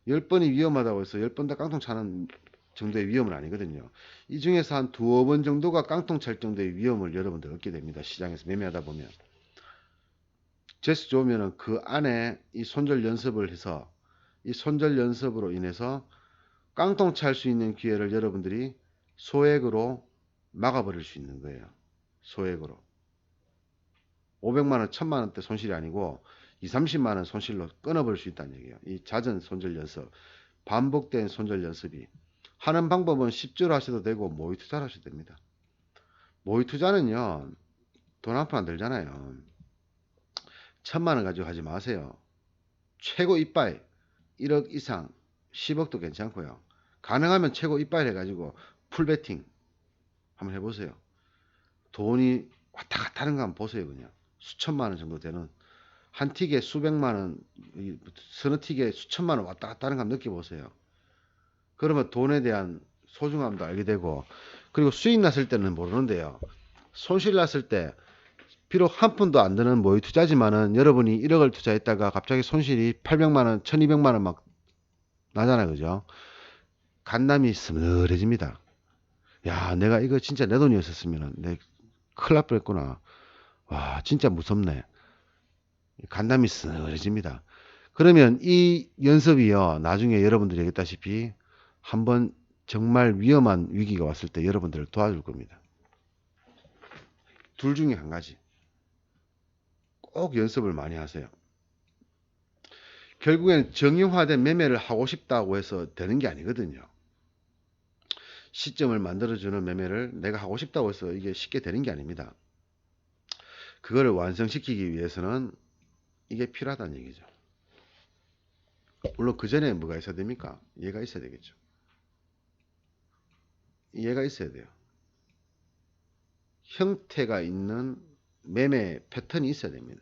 10번이 위험하다고 해서 10번 다 깡통 차는 정도의 위험은 아니거든요. 이 중에서 한 두어 번 정도가 깡통 찰 정도의 위험을 여러분들 얻게 됩니다. 시장에서 매매하다 보면. 재수 좋으면 그 안에 이 손절 연습을 해서 이 손절 연습으로 인해서 깡통 찰 수 있는 기회를 여러분들이 소액으로 막아버릴 수 있는 거예요. 소액으로. 500만원, 1000만원대 손실이 아니고 2, 30만원 손실로 끊어버릴 수 있다는 얘기예요. 이 잦은 손절 연습, 반복된 손절 연습이. 하는 방법은 10주로 하셔도 되고 모의 투자를 하셔도 됩니다. 모의 투자는요. 돈 한 푼 안 들잖아요. 1,000만원 가지고 하지 마세요. 최고 이빠이 1억 이상 10억도 괜찮고요. 가능하면 최고 이빠이 해가지고 풀베팅 한번 해보세요. 돈이 왔다 갔다 하는 거 한번 보세요. 그냥 수천만원 정도 되는 한 틱에 수백만원 서너 틱에 수천만원 왔다 갔다 하는 거 한번 느껴보세요. 그러면 돈에 대한 소중함도 알게 되고 그리고 수익 났을 때는 모르는데요. 손실 났을 때 비록 한 푼도 안 드는 모의 투자지만은 여러분이 1억을 투자했다가 갑자기 손실이 800만원, 1200만원 막 나잖아요. 그죠? 간남이 스늘해집니다. 야, 내가 이거 진짜 내 돈이었었으면 내 큰일 날 뻔했구나. 와, 진짜 무섭네. 간남이 스늘해집니다. 그러면 이 연습이요. 나중에 여러분들이 얘기했다시피 한번 정말 위험한 위기가 왔을 때 여러분들을 도와줄 겁니다. 둘 중에 한 가지. 꼭 연습을 많이 하세요. 결국엔 정형화된 매매를 하고 싶다고 해서 되는 게 아니거든요. 시점을 만들어주는 매매를 내가 하고 싶다고 해서 이게 쉽게 되는 게 아닙니다. 그거를 완성시키기 위해서는 이게 필요하다는 얘기죠. 물론 그 전에 뭐가 있어야 됩니까? 얘가 있어야 되겠죠. 얘가 있어야 돼요. 형태가 있는 매매 패턴이 있어야 됩니다.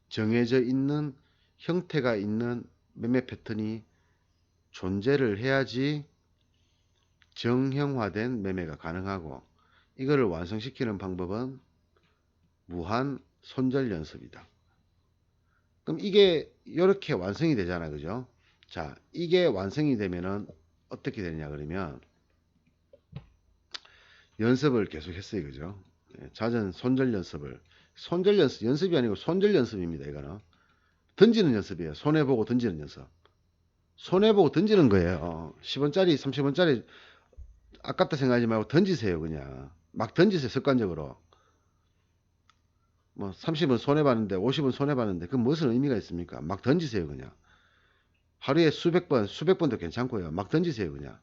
정해져 있는 형태가 있는 매매 패턴이 존재를 해야지 정형화된 매매가 가능하고, 이거를 완성시키는 방법은 무한 손절 연습이다. 그럼 이게 이렇게 완성이 되잖아, 그죠? 자, 이게 완성이 되면은 어떻게 되냐 그러면 연습을 계속 했어요, 그죠? 잦은 손절 연습을, 손절 연습이 아니고 손절 연습입니다. 이거는 던지는 연습이에요. 손해보고 던지는 연습. 손해보고 던지는 거예요. 10원짜리 30원짜리 아깝다 생각하지 말고 던지세요. 그냥 막 던지세요. 습관적으로. 뭐 30원 손해봤는데 50원 손해봤는데 그 무슨 의미가 있습니까? 막 던지세요. 그냥 하루에 수백 번도 괜찮고요. 막 던지세요. 그냥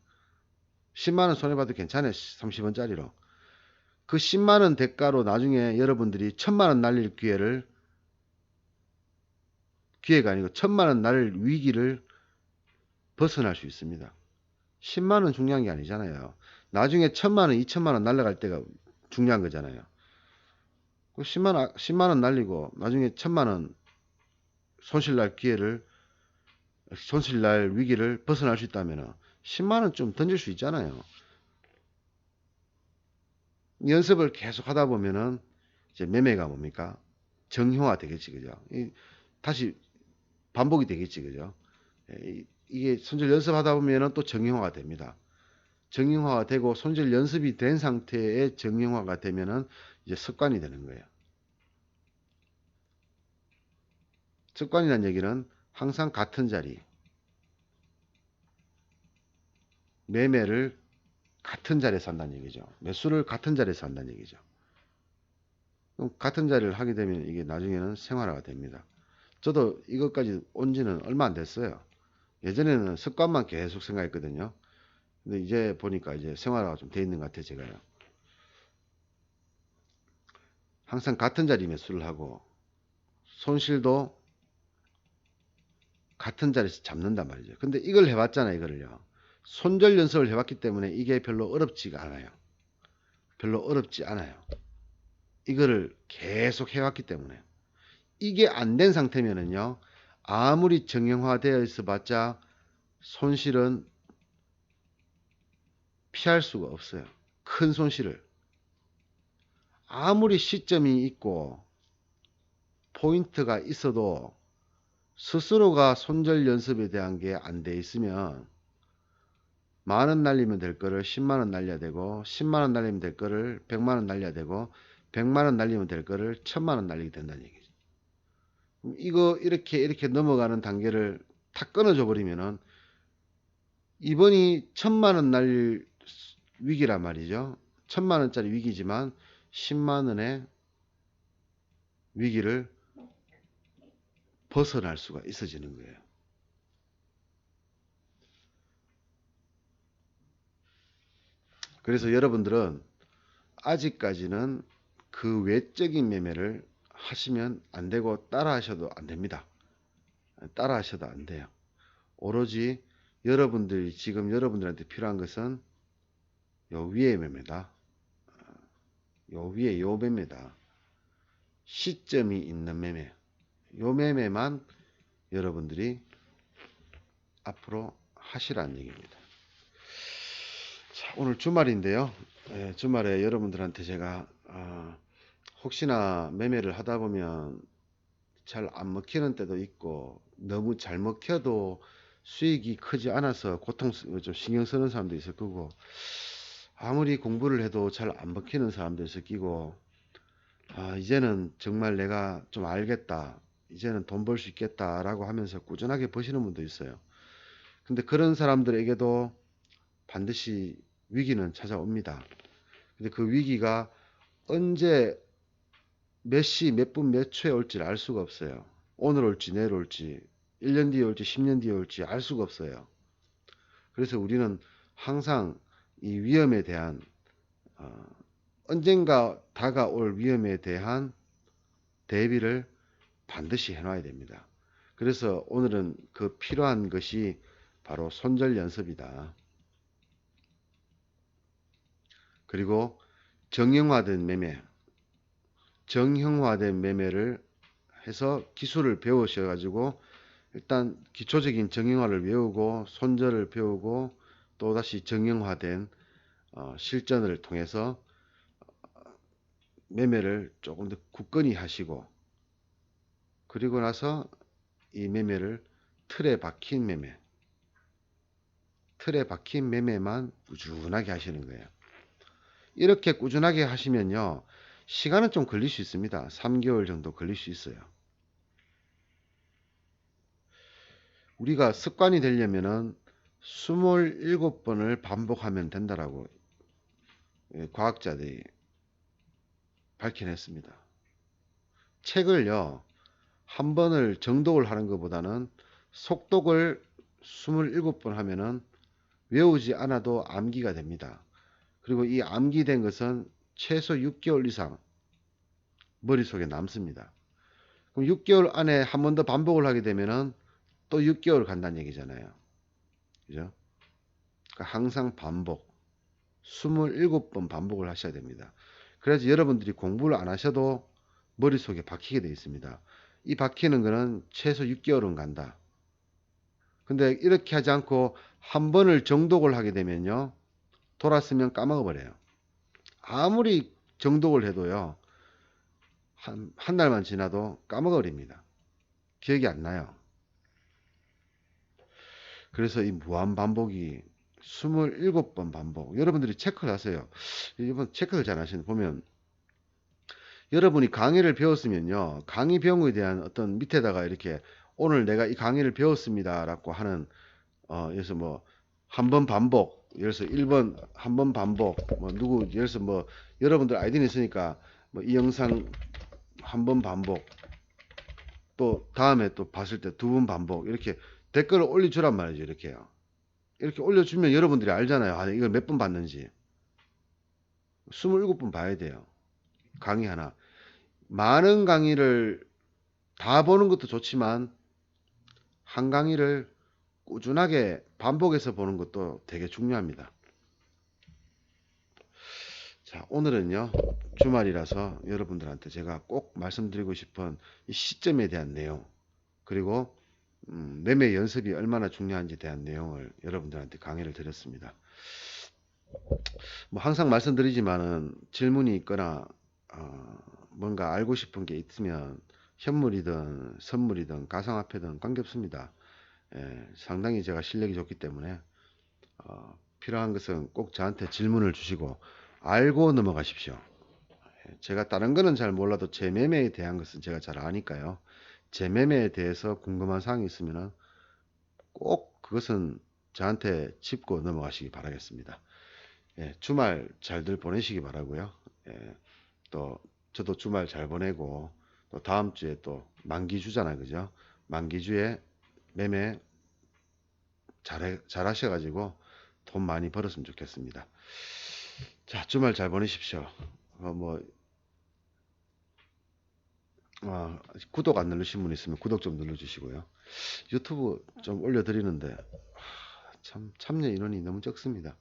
10만원 손해봐도 괜찮아요. 30원짜리로. 그 10만원 대가로 나중에 여러분들이 1000만원 날릴 기회가 아니고 1000만원 날릴 위기를 벗어날 수 있습니다. 10만원 중요한 게 아니잖아요. 나중에 1000만원, 2000만원 날라갈 때가 중요한 거잖아요. 10만원 날리고 나중에 1000만원 손실날 위기를 벗어날 수 있다면 10만원 좀 던질 수 있잖아요. 연습을 계속 하다 보면은 이제 매매가 뭡니까? 정형화 되겠지, 그죠? 다시 반복이 되겠지, 그죠? 이게 손절 연습하다 보면은 또 정형화가 됩니다. 정형화가 되고 손절 연습이 된 상태의 정형화가 되면은 이제 습관이 되는 거예요. 습관이라는 얘기는 항상 같은 자리, 매매를 같은 자리에서 한다는 얘기죠. 매수를 같은 자리에서 한다는 얘기죠. 그럼 같은 자리를 하게 되면 이게 나중에는 생활화가 됩니다. 저도 이것까지 온 지는 얼마 안 됐어요. 예전에는 습관만 계속 생각했거든요. 근데 이제 보니까 이제 생활화가 좀 돼 있는 것 같아요, 제가요. 항상 같은 자리 매수를 하고 손실도 같은 자리에서 잡는단 말이죠. 근데 이걸 해봤잖아요, 이거를요. 손절 연습을 해봤기 때문에 이게 별로 어렵지가 않아요. 별로 어렵지 않아요. 이거를 계속 해왔기 때문에. 이게 안 된 상태면은요, 아무리 정형화되어 있어 봤자 손실은 피할 수가 없어요. 큰 손실을. 아무리 시점이 있고 포인트가 있어도 스스로가 손절 연습에 대한 게 안 돼 있으면 만원 날리면 될 거를 10만원 날려야 되고 10만원 날리면 될 거를 100만원 날려야 되고 100만원 날리면 될 거를 1000만원 날리게 된다는 얘기죠. 이거 이렇게 넘어가는 단계를 탁 끊어줘 버리면은 이번이 1000만원 날릴 위기란 말이죠. 1000만원짜리 위기지만 10만원의 위기를 벗어날 수가 있어지는 거예요. 그래서 여러분들은 아직까지는 그 외적인 매매를 하시면 안 되고 따라 하셔도 안 됩니다. 따라 하셔도 안 돼요. 오로지 여러분들이 지금 여러분들한테 필요한 것은 요 위에 매매다. 요 위에 요 매매다. 시점이 있는 매매. 요 매매만 여러분들이 앞으로 하시라는 얘기입니다. 자, 오늘 주말인데요. 주말에 여러분들한테 제가 혹시나 매매를 하다 보면 잘 안 먹히는 때도 있고 너무 잘 먹혀도 수익이 크지 않아서 좀 신경 쓰는 사람도 있을 거고, 아무리 공부를 해도 잘 안 먹히는 사람도 있을 끼고, 이제는 정말 내가 좀 알겠다, 이제는 돈 벌 수 있겠다 라고 하면서 꾸준하게 버시는 분도 있어요. 근데 그런 사람들에게도 반드시 위기는 찾아옵니다. 근데 그 위기가 언제 몇 시, 몇 분, 몇 초에 올지를 알 수가 없어요. 오늘 올지, 내일 올지, 1년 뒤에 올지, 10년 뒤에 올지 알 수가 없어요. 그래서 우리는 항상 이 위험에 대한 어, 언젠가 다가올 위험에 대한 대비를 반드시 해놔야 됩니다. 그래서 오늘은 그 필요한 것이 바로 손절 연습이다. 그리고 정형화된 매매, 정형화된 매매를 해서 기술을 배우셔가지고 일단 기초적인 정형화를 외우고 손절을 배우고 또다시 정형화된 실전을 통해서 매매를 조금 더 굳건히 하시고 그리고 나서 이 매매를 틀에 박힌 매매만 꾸준하게 하시는 거예요. 이렇게 꾸준하게 하시면요. 시간은 좀 걸릴 수 있습니다. 3개월 정도 걸릴 수 있어요. 우리가 습관이 되려면은 27번을 반복하면 된다라고 과학자들이 밝혀냈습니다. 책을요, 한 번을 정독을 하는 것보다는 속독을 27번 하면은 외우지 않아도 암기가 됩니다. 그리고 이 암기된 것은 최소 6개월 이상 머릿속에 남습니다. 그럼 6개월 안에 한 번 더 반복을 하게 되면은 또 6개월 간다는 얘기잖아요. 그죠? 그러니까 항상 반복, 27번 반복을 하셔야 됩니다. 그래서 여러분들이 공부를 안 하셔도 머릿속에 박히게 되어 있습니다. 이 박히는 거는 최소 6개월은 간다. 근데 이렇게 하지 않고 한 번을 정독을 하게 되면요. 돌았으면 까먹어 버려요. 아무리 정독을 해도요. 한 달만 지나도 까먹어 버립니다. 기억이 안 나요. 그래서 이 무한 반복이 27번 반복. 여러분들이 체크를 하세요. 이번 체크를 잘 하시는 보면 여러분이 강의를 배웠으면요. 강의 배운 거에 대한 어떤 밑에다가 이렇게 오늘 내가 이 강의를 배웠습니다라고 하는 그래서 뭐 한 번 반복, 예를 들어서 1번 한 번 반복, 뭐 누구 예를 들어서 뭐 여러분들 아이디는 있으니까 뭐 이 영상 한 번 반복, 또 다음에 또 봤을 때 2번 반복 이렇게 댓글을 올려주란 말이죠. 이렇게요. 이렇게 올려주면 여러분들이 알잖아요. 아, 이걸 몇 번 봤는지. 27번 봐야 돼요. 강의 하나. 많은 강의를 다 보는 것도 좋지만 한 강의를 꾸준하게 반복해서 보는 것도 되게 중요합니다. 자, 오늘은요, 주말이라서 여러분들한테 제가 꼭 말씀드리고 싶은 이 시점에 대한 내용, 그리고 매매 연습이 얼마나 중요한지에 대한 내용을 여러분들한테 강의를 드렸습니다. 뭐 항상 말씀드리지만은 질문이 있거나 뭔가 알고 싶은 게 있으면 현물이든 선물이든 가상화폐든 관계없습니다. 상당히 제가 실력이 좋기 때문에 필요한 것은 꼭 저한테 질문을 주시고 알고 넘어가십시오. 제가 다른 거는 잘 몰라도 제 매매에 대한 것은 제가 잘 아니까요. 제 매매에 대해서 궁금한 사항이 있으면 꼭 그것은 저한테 짚고 넘어가시기 바라겠습니다. 주말 잘들 보내시기 바라고요. 또 저도 주말 잘 보내고 또 다음 주에 또 만기주잖아요. 그죠? 만기주에 매매 잘 하셔가지고 돈 많이 벌었으면 좋겠습니다. 자, 주말 잘 보내십시오. 뭐 구독 안 누르신 분 있으면 구독 좀 눌러주시고요. 유튜브 좀 올려드리는데 참 참여 인원이 너무 적습니다.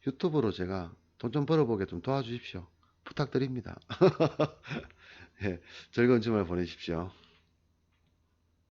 유튜브로 제가 돈 좀 벌어보게 좀 도와주십시오. 부탁드립니다. 예, 즐거운 주말 보내십시오.